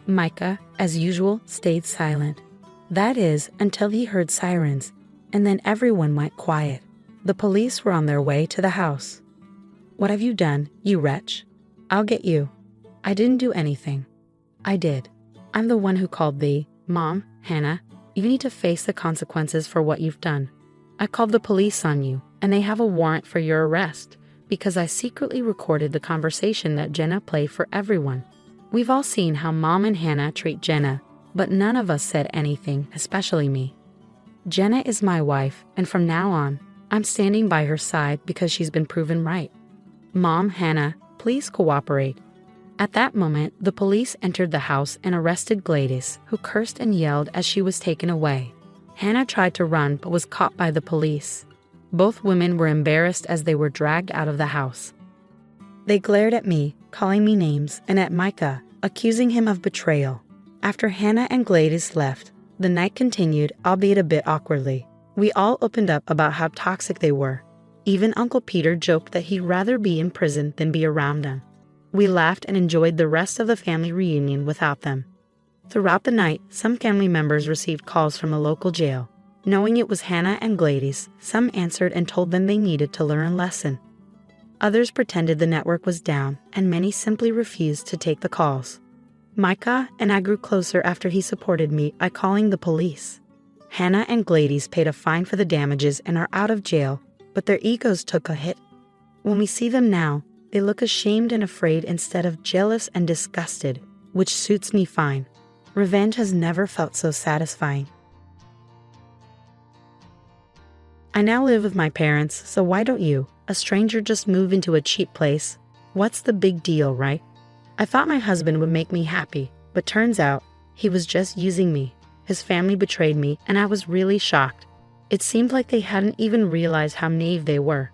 Speaker 1: Micah, as usual, stayed silent. That is, until he heard sirens, and then everyone went quiet. The police were on their way to the house. What have you done, you wretch? I'll get you. I didn't do anything. I did. I'm the one who called thee. Mom, Hannah, you need to face the consequences for what you've done. I called the police on you, and they have a warrant for your arrest, because I secretly recorded the conversation that Jenna played for everyone. We've all seen how Mom and Hannah treat Jenna, but none of us said anything, especially me. Jenna is my wife, and from now on, I'm standing by her side because she's been proven right. Mom, Hannah, please cooperate. At that moment, the police entered the house and arrested Gladys, who cursed and yelled as she was taken away. Hannah tried to run but was caught by the police. Both women were embarrassed as they were dragged out of the house. They glared at me, calling me names, and at Micah, accusing him of betrayal. After Hannah and Gladys left, the night continued, albeit a bit awkwardly. We all opened up about how toxic they were. Even Uncle Peter joked that he'd rather be in prison than be around them. We laughed and enjoyed the rest of the family reunion without them. Throughout the night, some family members received calls from a local jail. Knowing it was Hannah and Gladys, some answered and told them they needed to learn a lesson. Others pretended the network was down, and many simply refused to take the calls. Micah and I grew closer after he supported me by calling the police. Hannah and Gladys paid a fine for the damages and are out of jail, but their egos took a hit. When we see them now, they look ashamed and afraid instead of jealous and disgusted, which suits me fine. Revenge has never felt so satisfying. I now live with my parents, so why don't you, a stranger, just move into a cheap place? What's the big deal, right? I thought my husband would make me happy, but turns out he was just using me. His family betrayed me, and I was really shocked. It seemed like they hadn't even realized how naive they were.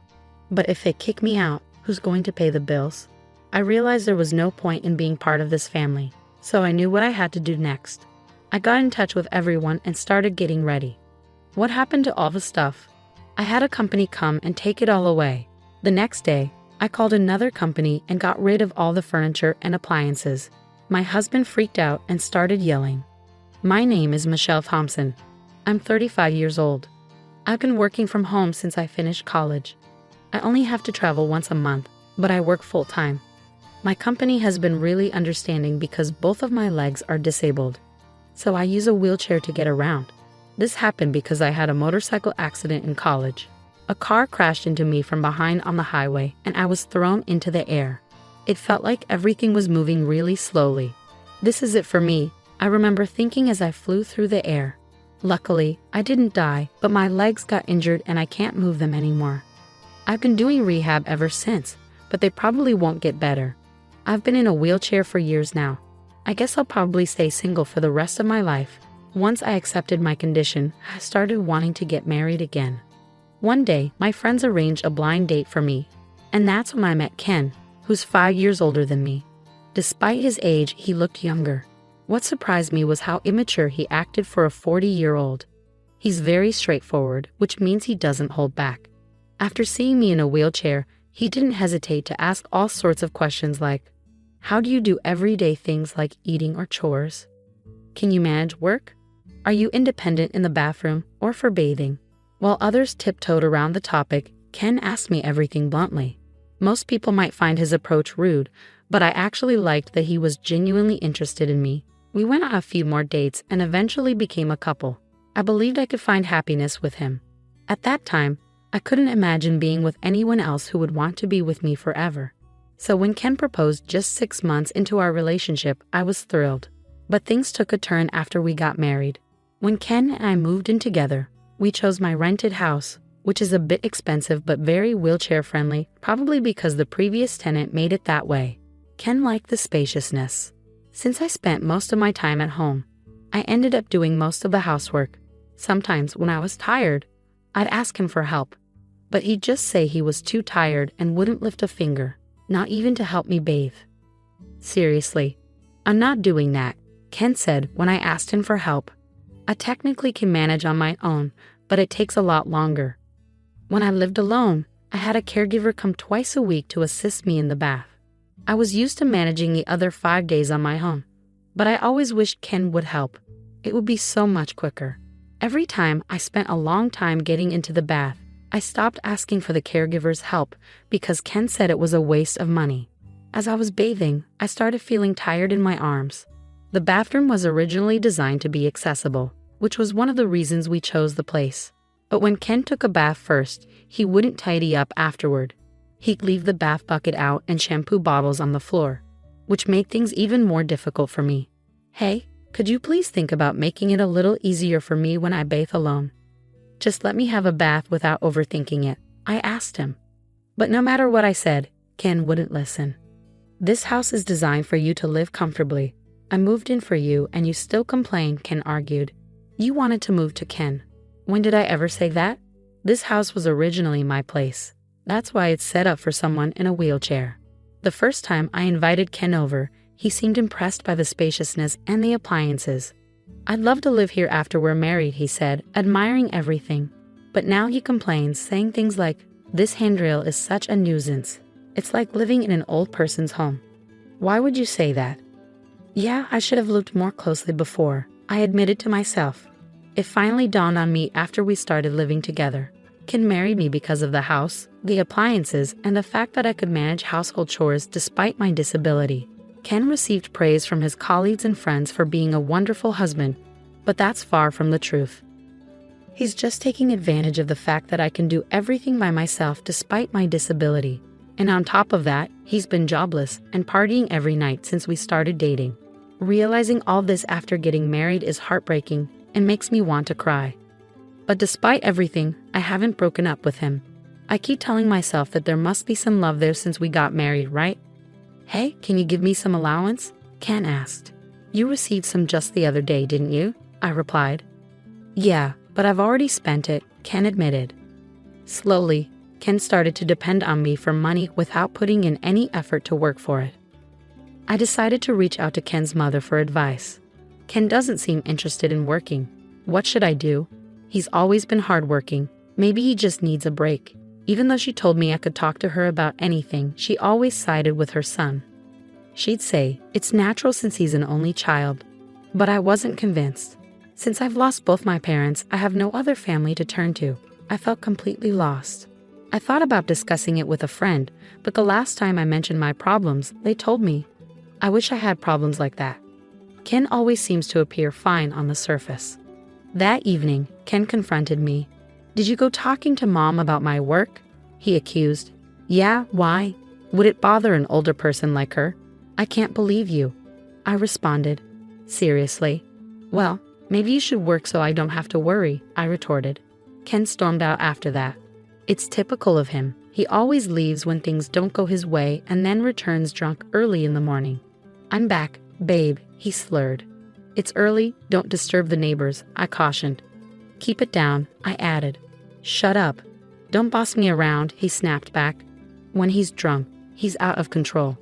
Speaker 1: But if they kick me out, who's going to pay the bills? I realized there was no point in being part of this family, so I knew what I had to do next. I got in touch with everyone and started getting ready. What happened to all the stuff? I had a company come and take it all away. The next day, I called another company and got rid of all the furniture and appliances. My husband freaked out and started yelling. My name is Michelle Thompson. I'm 35 years old. I've been working from home since I finished college. I only have to travel once a month, but I work full-time. My company has been really understanding because both of my legs are disabled, so I use a wheelchair to get around. This happened because I had a motorcycle accident in college. A car crashed into me from behind on the highway, and I was thrown into the air. It felt like everything was moving really slowly. This is it for me, I remember thinking as I flew through the air. Luckily, I didn't die, but my legs got injured and I can't move them anymore. I've been doing rehab ever since, but they probably won't get better. I've been in a wheelchair for years now. I guess I'll probably stay single for the rest of my life. Once I accepted my condition, I started wanting to get married again. One day, my friends arranged a blind date for me, and that's when I met Ken, who's 5 years older than me. Despite his age, he looked younger. What surprised me was how immature he acted for a 40-year-old. He's very straightforward, which means he doesn't hold back. After seeing me in a wheelchair, he didn't hesitate to ask all sorts of questions like, how do you do everyday things like eating or chores? Can you manage work? Are you independent in the bathroom or for bathing? While others tiptoed around the topic, Ken asked me everything bluntly. Most people might find his approach rude, but I actually liked that he was genuinely interested in me. We went on a few more dates and eventually became a couple. I believed I could find happiness with him. At that time, I couldn't imagine being with anyone else who would want to be with me forever. So when Ken proposed just 6 months into our relationship, I was thrilled. But things took a turn after we got married. When Ken and I moved in together, we chose my rented house, which is a bit expensive but very wheelchair-friendly, probably because the previous tenant made it that way. Ken liked the spaciousness. Since I spent most of my time at home, I ended up doing most of the housework. Sometimes when I was tired, I'd ask him for help, but he'd just say he was too tired and wouldn't lift a finger, not even to help me bathe. Seriously, I'm not doing that, Ken said when I asked him for help. I technically can manage on my own, but it takes a lot longer. When I lived alone, I had a caregiver come twice a week to assist me in the bath. I was used to managing the other 5 days on my own, but I always wished Ken would help. It would be so much quicker. Every time I spent a long time getting into the bath, I stopped asking for the caregiver's help because Ken said it was a waste of money. As I was bathing, I started feeling tired in my arms. The bathroom was originally designed to be accessible, which was one of the reasons we chose the place. But when Ken took a bath first, he wouldn't tidy up afterward. He'd leave the bath bucket out and shampoo bottles on the floor, which made things even more difficult for me. Hey, could you please think about making it a little easier for me when I bathe alone? Just let me have a bath without overthinking it, I asked him. But no matter what I said, Ken wouldn't listen. This house is designed for you to live comfortably. I moved in for you and you still complain, Ken argued. You wanted to move to Ken. When did I ever say that? This house was originally my place. That's why it's set up for someone in a wheelchair. The first time I invited Ken over, he seemed impressed by the spaciousness and the appliances. I'd love to live here after we're married, he said, admiring everything. But now he complains, saying things like, this handrail is such a nuisance. It's like living in an old person's home. Why would you say that? Yeah, I should have looked more closely before, I admitted to myself. It finally dawned on me after we started living together. Ken married me because of the house, the appliances, and the fact that I could manage household chores despite my disability. Ken received praise from his colleagues and friends for being a wonderful husband, but that's far from the truth. He's just taking advantage of the fact that I can do everything by myself despite my disability. And on top of that, he's been jobless and partying every night since we started dating. Realizing all this after getting married is heartbreaking and makes me want to cry. But despite everything, I haven't broken up with him. I keep telling myself that there must be some love there since we got married, right? Hey, can you give me some allowance? Ken asked. You received some just the other day, didn't you? I replied. Yeah, but I've already spent it, Ken admitted. Slowly, Ken started to depend on me for money without putting in any effort to work for it. I decided to reach out to Ken's mother for advice. Ken doesn't seem interested in working. What should I do? He's always been hardworking. Maybe he just needs a break. Even though she told me I could talk to her about anything, she always sided with her son. She'd say, it's natural since he's an only child. But I wasn't convinced. Since I've lost both my parents, I have no other family to turn to. I felt completely lost. I thought about discussing it with a friend, but the last time I mentioned my problems, they told me, I wish I had problems like that. Ken always seems to appear fine on the surface. That evening, Ken confronted me. Did you go talking to Mom about my work? He accused. Yeah, why? Would it bother an older person like her? I can't believe you. I responded. Seriously? Well, maybe you should work so I don't have to worry, I retorted. Ken stormed out after that. It's typical of him. He always leaves when things don't go his way and then returns drunk early in the morning. I'm back, babe, he slurred. It's early, don't disturb the neighbors, I cautioned. Keep it down, I added. Shut up. Don't boss me around, he snapped back. When he's drunk, he's out of control.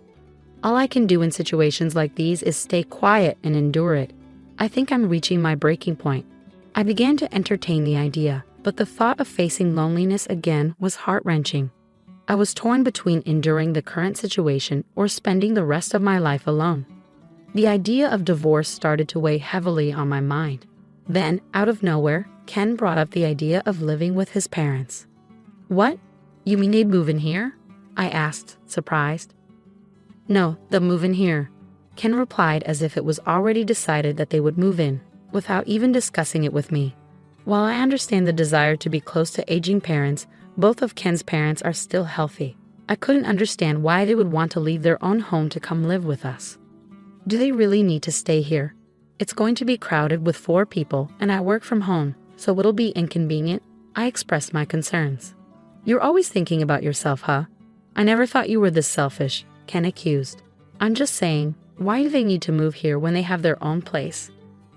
Speaker 1: All I can do in situations like these is stay quiet and endure it. I think I'm reaching my breaking point. I began to entertain the idea, but the thought of facing loneliness again was heart-wrenching. I was torn between enduring the current situation or spending the rest of my life alone. The idea of divorce started to weigh heavily on my mind. Then, out of nowhere, Ken brought up the idea of living with his parents. What? You mean they'd move in here? I asked, surprised. No, they'll move in here. Ken replied as if it was already decided that they would move in, without even discussing it with me. While I understand the desire to be close to aging parents, both of Ken's parents are still healthy. I couldn't understand why they would want to leave their own home to come live with us. Do they really need to stay here? It's going to be crowded with 4 people, and I work from home, so it'll be inconvenient. I expressed my concerns. You're always thinking about yourself, huh? I never thought you were this selfish, Ken accused. I'm just saying, why do they need to move here when they have their own place?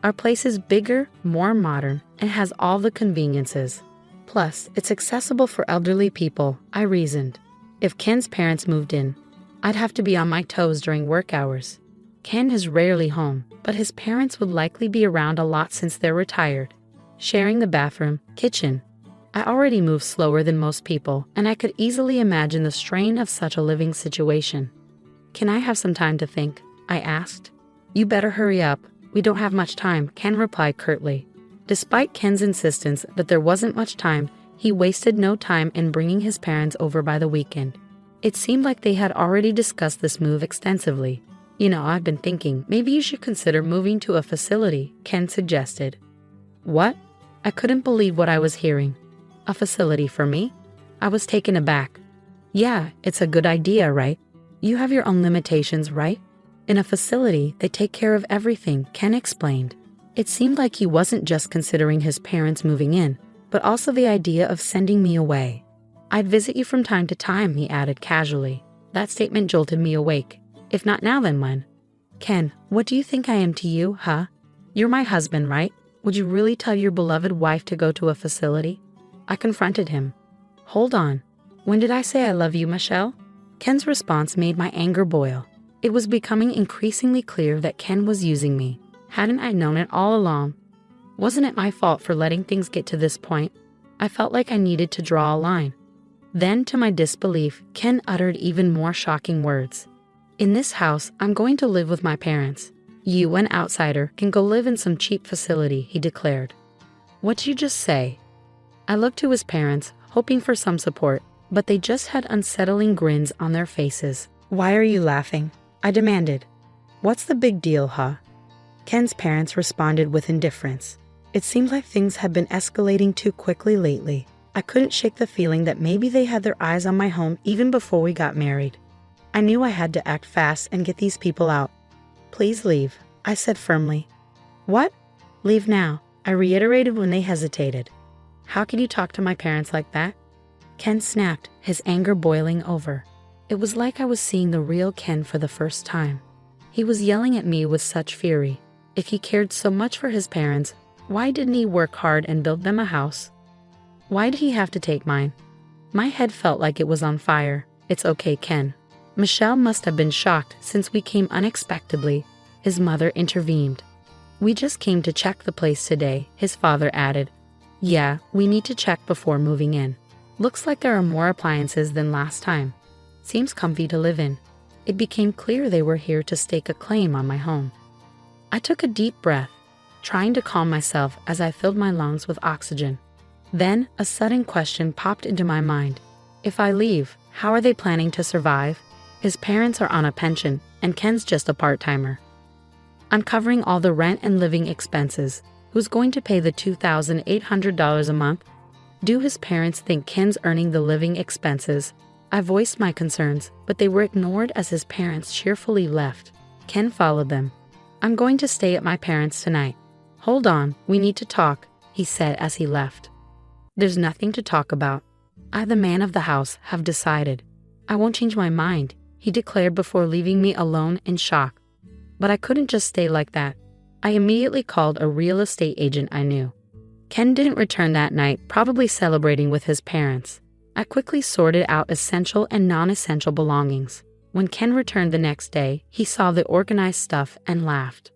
Speaker 1: Our place is bigger, more modern, and has all the conveniences. Plus, it's accessible for elderly people, I reasoned. If Ken's parents moved in, I'd have to be on my toes during work hours. Ken is rarely home, but his parents would likely be around a lot since they're retired, sharing the bathroom, kitchen. I already move slower than most people, and I could easily imagine the strain of such a living situation. Can I have some time to think? I asked. You better hurry up. We don't have much time, Ken replied curtly. Despite Ken's insistence that there wasn't much time, he wasted no time in bringing his parents over by the weekend. It seemed like they had already discussed this move extensively. You know, I've been thinking, maybe you should consider moving to a facility, Ken suggested. What? I couldn't believe what I was hearing. A facility for me? I was taken aback. Yeah, it's a good idea, right? You have your own limitations, right? In a facility, they take care of everything, Ken explained. It seemed like he wasn't just considering his parents moving in, but also the idea of sending me away. I'd visit you from time to time, he added casually. That statement jolted me awake. If not now, then when? Ken, what do you think I am to you, huh? You're my husband, right? Would you really tell your beloved wife to go to a facility? I confronted him. Hold on. When did I say I love you, Michelle? Ken's response made my anger boil. It was becoming increasingly clear that Ken was using me. Hadn't I known it all along? Wasn't it my fault for letting things get to this point? I felt like I needed to draw a line. Then, to my disbelief, Ken uttered even more shocking words. In this house, I'm going to live with my parents. You, an outsider, can go live in some cheap facility, he declared. What'd you just say? I looked to his parents, hoping for some support, but they just had unsettling grins on their faces. Why are you laughing? I demanded. What's the big deal, huh? Ken's parents responded with indifference. It seemed like things had been escalating too quickly lately. I couldn't shake the feeling that maybe they had their eyes on my home even before we got married. I knew I had to act fast and get these people out. Please leave, I said firmly. What? Leave now, I reiterated when they hesitated. How can you talk to my parents like that? Ken snapped, his anger boiling over. It was like I was seeing the real Ken for the first time. He was yelling at me with such fury. If he cared so much for his parents, why didn't he work hard and build them a house? Why did he have to take mine? My head felt like it was on fire. It's okay, Ken. Michelle must have been shocked since we came unexpectedly. His mother intervened. We just came to check the place today, his father added. Yeah, we need to check before moving in. Looks like there are more appliances than last time. Seems comfy to live in. It became clear they were here to stake a claim on my home. I took a deep breath, trying to calm myself as I filled my lungs with oxygen. Then, a sudden question popped into my mind. If I leave, how are they planning to survive? His parents are on a pension, and Ken's just a part-timer. I'm covering all the rent and living expenses. Who's going to pay the $2,800 a month? Do his parents think Ken's earning the living expenses? I voiced my concerns, but they were ignored as his parents cheerfully left. Ken followed them. I'm going to stay at my parents' tonight. Hold on, we need to talk, he said as he left. There's nothing to talk about. I, the man of the house, have decided. I won't change my mind, he declared before leaving me alone in shock. But I couldn't just stay like that. I immediately called a real estate agent I knew. Ken didn't return that night, probably celebrating with his parents. I quickly sorted out essential and non-essential belongings. When Ken returned the next day, he saw the organized stuff and laughed.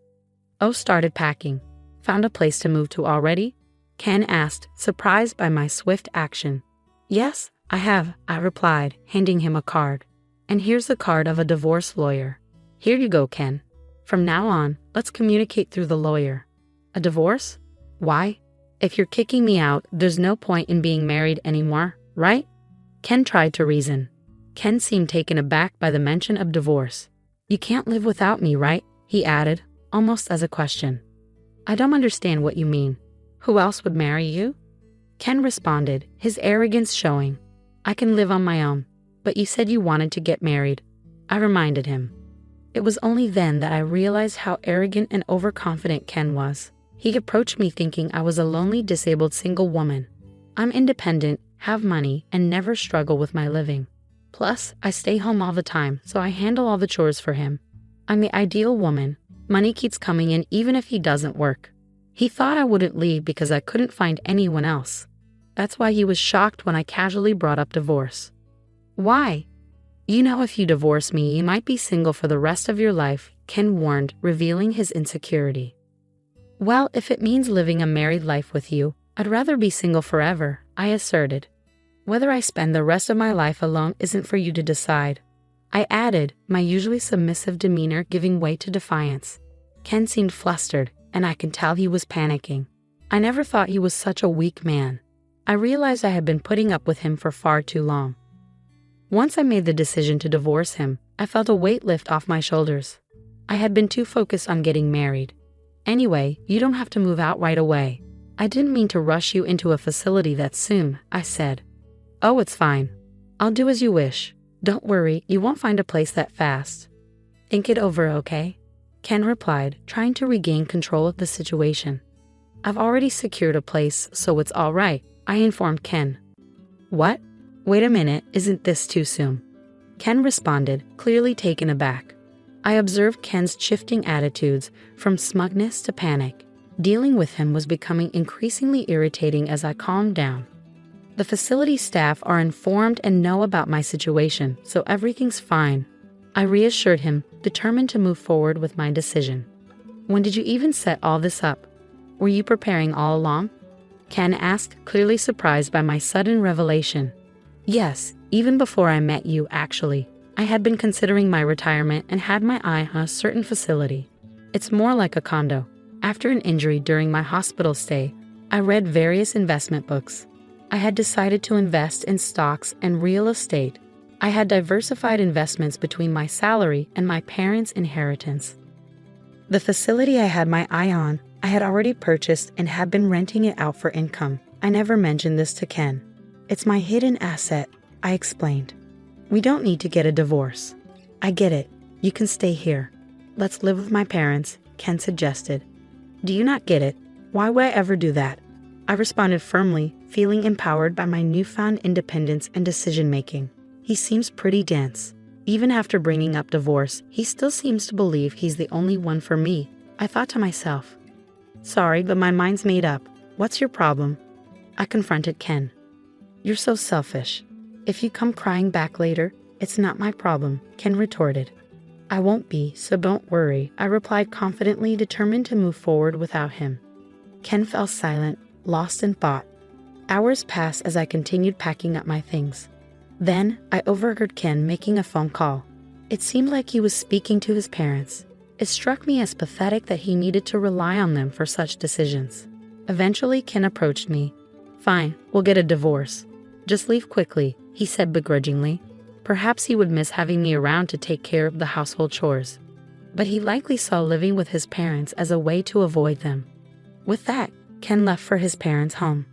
Speaker 1: Oh, started packing. Found a place to move to already? Ken asked, surprised by my swift action. Yes, I have, I replied, handing him a card. And here's the card of a divorce lawyer. Here you go, Ken. From now on, let's communicate through the lawyer. A divorce? Why? If you're kicking me out, there's no point in being married anymore, right? Ken tried to reason. Ken seemed taken aback by the mention of divorce. You can't live without me, right? He added, almost as a question. I don't understand what you mean. Who else would marry you? Ken responded, his arrogance showing. I can live on my own, but you said you wanted to get married. I reminded him. It was only then that I realized how arrogant and overconfident Ken was. He approached me thinking I was a lonely, disabled single woman. I'm independent, have money, and never struggle with my living. Plus, I stay home all the time, so I handle all the chores for him. I'm the ideal woman. Money keeps coming in even if he doesn't work. He thought I wouldn't leave because I couldn't find anyone else. That's why he was shocked when I casually brought up divorce. Why? You know, if you divorce me, you might be single for the rest of your life, Ken warned, revealing his insecurity. Well, if it means living a married life with you, I'd rather be single forever, I asserted. Whether I spend the rest of my life alone isn't for you to decide. I added, my usually submissive demeanor giving way to defiance. Ken seemed flustered, and I could tell he was panicking. I never thought he was such a weak man. I realized I had been putting up with him for far too long. Once I made the decision to divorce him, I felt a weight lift off my shoulders. I had been too focused on getting married. Anyway, you don't have to move out right away. I didn't mean to rush you into a facility that soon, I said. Oh, it's fine. I'll do as you wish. Don't worry, you won't find a place that fast. Think it over, okay? Ken replied, trying to regain control of the situation. I've already secured a place, so it's all right, I informed Ken. What? Wait a minute, isn't this too soon? Ken responded, clearly taken aback. I observed Ken's shifting attitudes from smugness to panic. Dealing with him was becoming increasingly irritating as I calmed down. The facility staff are informed and know about my situation, so everything's fine. I reassured him, determined to move forward with my decision. When did you even set all this up? Were you preparing all along? Ken asked, clearly surprised by my sudden revelation. Yes, even before I met you, actually. I had been considering my retirement and had my eye on a certain facility. It's more like a condo. After an injury during my hospital stay, I read various investment books. I had decided to invest in stocks and real estate. I had diversified investments between my salary and my parents' inheritance. The facility I had my eye on, I had already purchased and had been renting it out for income. I never mentioned this to Ken. It's my hidden asset, I explained. We don't need to get a divorce. I get it. You can stay here. Let's live with my parents, Ken suggested. Do you not get it? Why would I ever do that? I responded firmly, feeling empowered by my newfound independence and decision-making. He seems pretty dense. Even after bringing up divorce, he still seems to believe he's the only one for me. I thought to myself. Sorry, but my mind's made up. What's your problem? I confronted Ken. You're so selfish. If you come crying back later, it's not my problem, Ken retorted. I won't be, so don't worry, I replied confidently, determined to move forward without him. Ken fell silent, lost in thought. Hours passed as I continued packing up my things. Then, I overheard Ken making a phone call. It seemed like he was speaking to his parents. It struck me as pathetic that he needed to rely on them for such decisions. Eventually, Ken approached me. Fine, we'll get a divorce. Just leave quickly, he said begrudgingly. Perhaps he would miss having me around to take care of the household chores. But he likely saw living with his parents as a way to avoid them. With that, Ken left for his parents' home.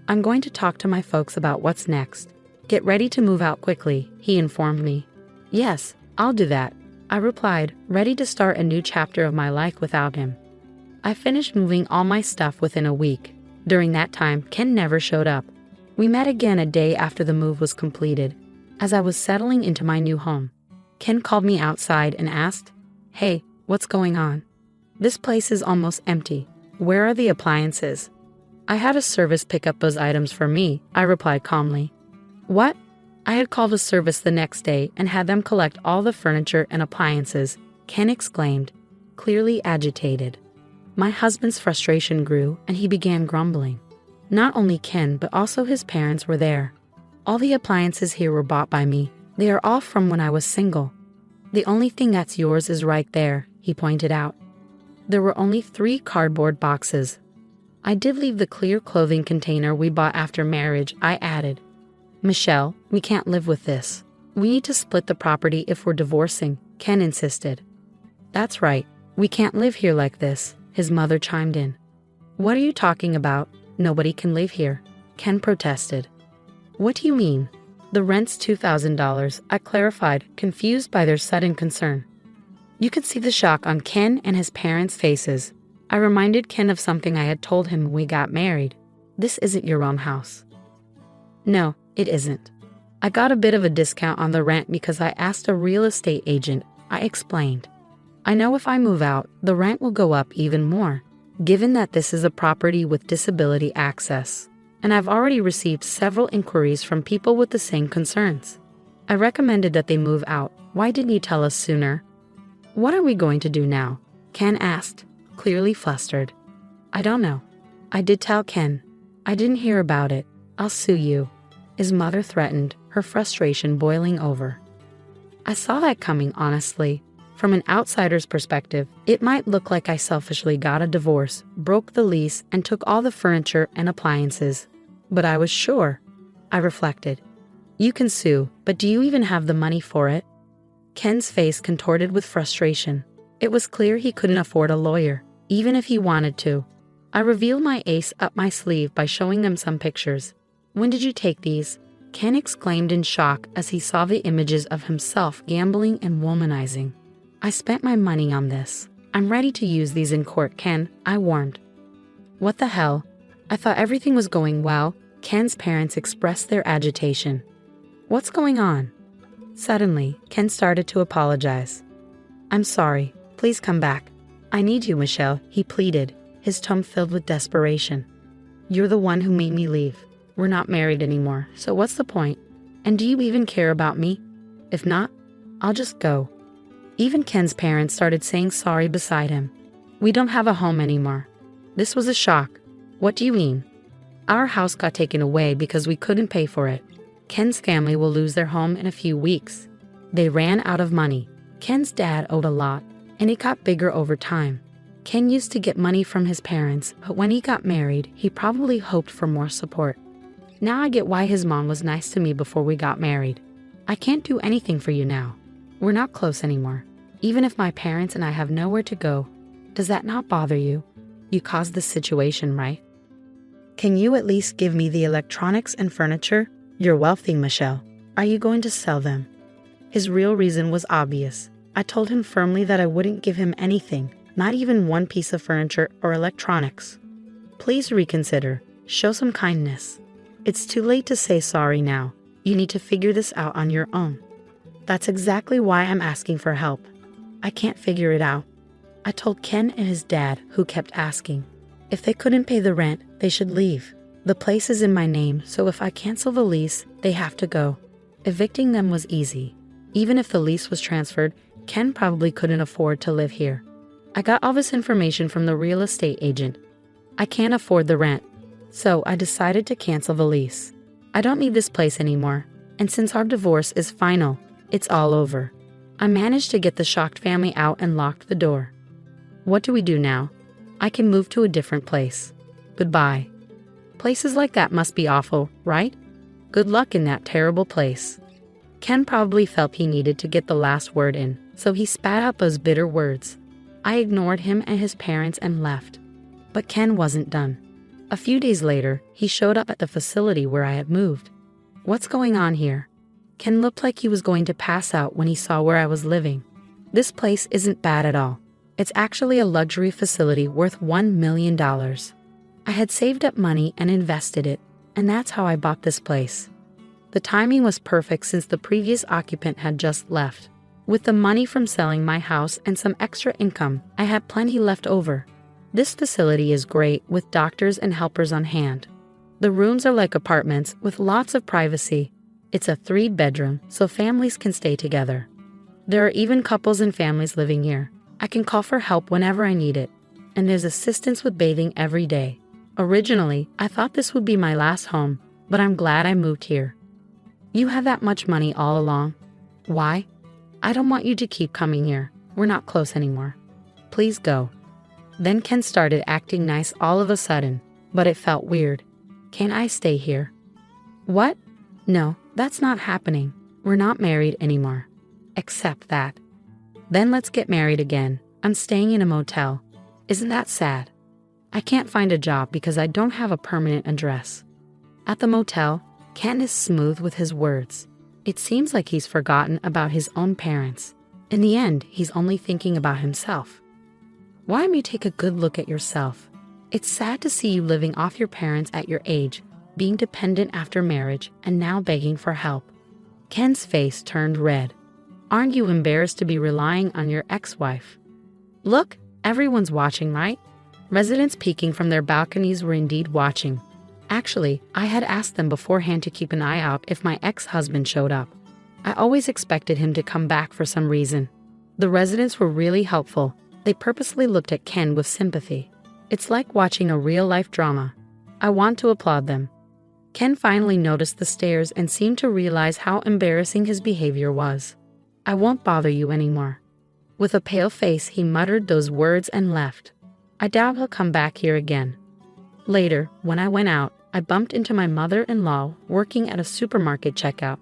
Speaker 1: I'm going to talk to my folks about what's next. Get ready to move out quickly, he informed me. Yes, I'll do that, I replied, ready to start a new chapter of my life without him. I finished moving all my stuff within a week. During that time, Ken never showed up. We met again a day after the move was completed. As I was settling into my new home, Ken called me outside and asked, Hey, what's going on? This place is almost empty. Where are the appliances? I had a service pick up those items for me, I replied calmly. What? I had called a service the next day and had them collect all the furniture and appliances, Ken exclaimed, clearly agitated. My husband's frustration grew and he began grumbling. Not only Ken, but also his parents were there. All the appliances here were bought by me. They are all from when I was single. The only thing that's yours is right there, he pointed out. There were only 3 cardboard boxes. I did leave the clear clothing container we bought after marriage, I added. Michelle, we can't live with this. We need to split the property if we're divorcing, Ken insisted. That's right, we can't live here like this, his mother chimed in. What are you talking about? Nobody can live here, Ken protested. What do you mean? The rent's $2,000, I clarified, confused by their sudden concern. You could see the shock on Ken and his parents' faces. I reminded Ken of something I had told him when we got married. This isn't your own house. No, it isn't. I got a bit of a discount on the rent because I asked a real estate agent, I explained. I know if I move out, the rent will go up even more, given that this is a property with disability access. And I've already received several inquiries from people with the same concerns. I recommended that they move out. Why didn't you tell us sooner? What are we going to do now? Ken asked, clearly flustered. I don't know. I did tell Ken. I didn't hear about it. I'll sue you. His mother threatened, her frustration boiling over. I saw that coming, honestly. From an outsider's perspective, it might look like I selfishly got a divorce, broke the lease, and took all the furniture and appliances. But I was sure. I reflected. You can sue, but do you even have the money for it? Ken's face contorted with frustration. It was clear he couldn't afford a lawyer, even if he wanted to. I revealed my ace up my sleeve by showing them some pictures. When did you take these? Ken exclaimed in shock as he saw the images of himself gambling and womanizing. I spent my money on this. I'm ready to use these in court, Ken, I warned. What the hell? I thought everything was going well. Ken's parents expressed their agitation. What's going on? Suddenly, Ken started to apologize. I'm sorry. Please come back. I need you, Michelle, he pleaded, his tone filled with desperation. You're the one who made me leave. We're not married anymore, so what's the point? And do you even care about me? If not, I'll just go. Even Ken's parents started saying sorry beside him. We don't have a home anymore. This was a shock. What do you mean? Our house got taken away because we couldn't pay for it. Ken's family will lose their home in a few weeks. They ran out of money. Ken's dad owed a lot, and it got bigger over time. Ken used to get money from his parents, but when he got married, he probably hoped for more support. Now I get why his mom was nice to me before we got married. I can't do anything for you now. We're not close anymore. Even if my parents and I have nowhere to go, does that not bother you? You caused this situation, right? Can you at least give me the electronics and furniture? You're wealthy, Michelle. Are you going to sell them? His real reason was obvious. I told him firmly that I wouldn't give him anything, not even one piece of furniture or electronics. Please reconsider. Show some kindness. It's too late to say sorry now. You need to figure this out on your own. That's exactly why I'm asking for help. I can't figure it out. I told Ken and his dad, who kept asking. If they couldn't pay the rent, they should leave. The place is in my name, so if I cancel the lease, they have to go. Evicting them was easy. Even if the lease was transferred, Ken probably couldn't afford to live here. I got all this information from the real estate agent. I can't afford the rent, so I decided to cancel the lease. I don't need this place anymore, and since our divorce is final, it's all over. I managed to get the shocked family out and locked the door. What do we do now? I can move to a different place. Goodbye. Places like that must be awful, right? Good luck in that terrible place. Ken probably felt he needed to get the last word in, so he spat out those bitter words. I ignored him and his parents and left. But Ken wasn't done. A few days later, he showed up at the facility where I had moved. What's going on here? Ken looked like he was going to pass out when he saw where I was living. This place isn't bad at all. It's actually a luxury facility worth $1 million. I had saved up money and invested it, and that's how I bought this place. The timing was perfect since the previous occupant had just left. With the money from selling my house and some extra income, I had plenty left over. This facility is great with doctors and helpers on hand. The rooms are like apartments with lots of privacy. It's a 3-bedroom, so families can stay together. There are even couples and families living here. I can call for help whenever I need it, and there's assistance with bathing every day. Originally, I thought this would be my last home, but I'm glad I moved here. You have that much money all along. Why? I don't want you to keep coming here. We're not close anymore. Please go. Then Ken started acting nice all of a sudden, but it felt weird. Can I stay here? What? No, that's not happening. We're not married anymore. Accept that. Then let's get married again. I'm staying in a motel. Isn't that sad? I can't find a job because I don't have a permanent address. At the motel, Ken is smooth with his words. It seems like he's forgotten about his own parents. In the end, he's only thinking about himself. Why don't you take a good look at yourself? It's sad to see you living off your parents at your age, being dependent after marriage, and now begging for help. Ken's face turned red. Aren't you embarrassed to be relying on your ex-wife? Look, everyone's watching, right? Residents peeking from their balconies were indeed watching. Actually, I had asked them beforehand to keep an eye out if my ex-husband showed up. I always expected him to come back for some reason. The residents were really helpful. They purposely looked at Ken with sympathy. It's like watching a real-life drama. I want to applaud them. Ken finally noticed the stares and seemed to realize how embarrassing his behavior was. I won't bother you anymore. With a pale face, he muttered those words and left. I doubt he'll come back here again. Later, when I went out, I bumped into my mother-in-law working at a supermarket checkout.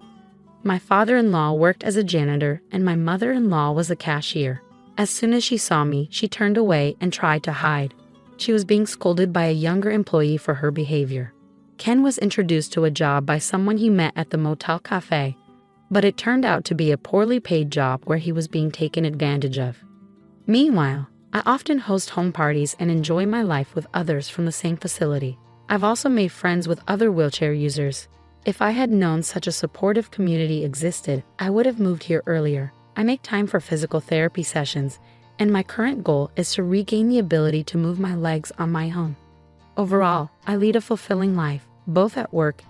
Speaker 1: My father-in-law worked as a janitor and my mother-in-law was a cashier. As soon as she saw me, she turned away and tried to hide. She was being scolded by a younger employee for her behavior. Ken was introduced to a job by someone he met at the motel cafe, but it turned out to be a poorly paid job where he was being taken advantage of. Meanwhile, I often host home parties and enjoy my life with others from the same facility. I've also made friends with other wheelchair users. If I had known such a supportive community existed, I would have moved here earlier. I make time for physical therapy sessions, and my current goal is to regain the ability to move my legs on my own. Overall, I lead a fulfilling life, both at work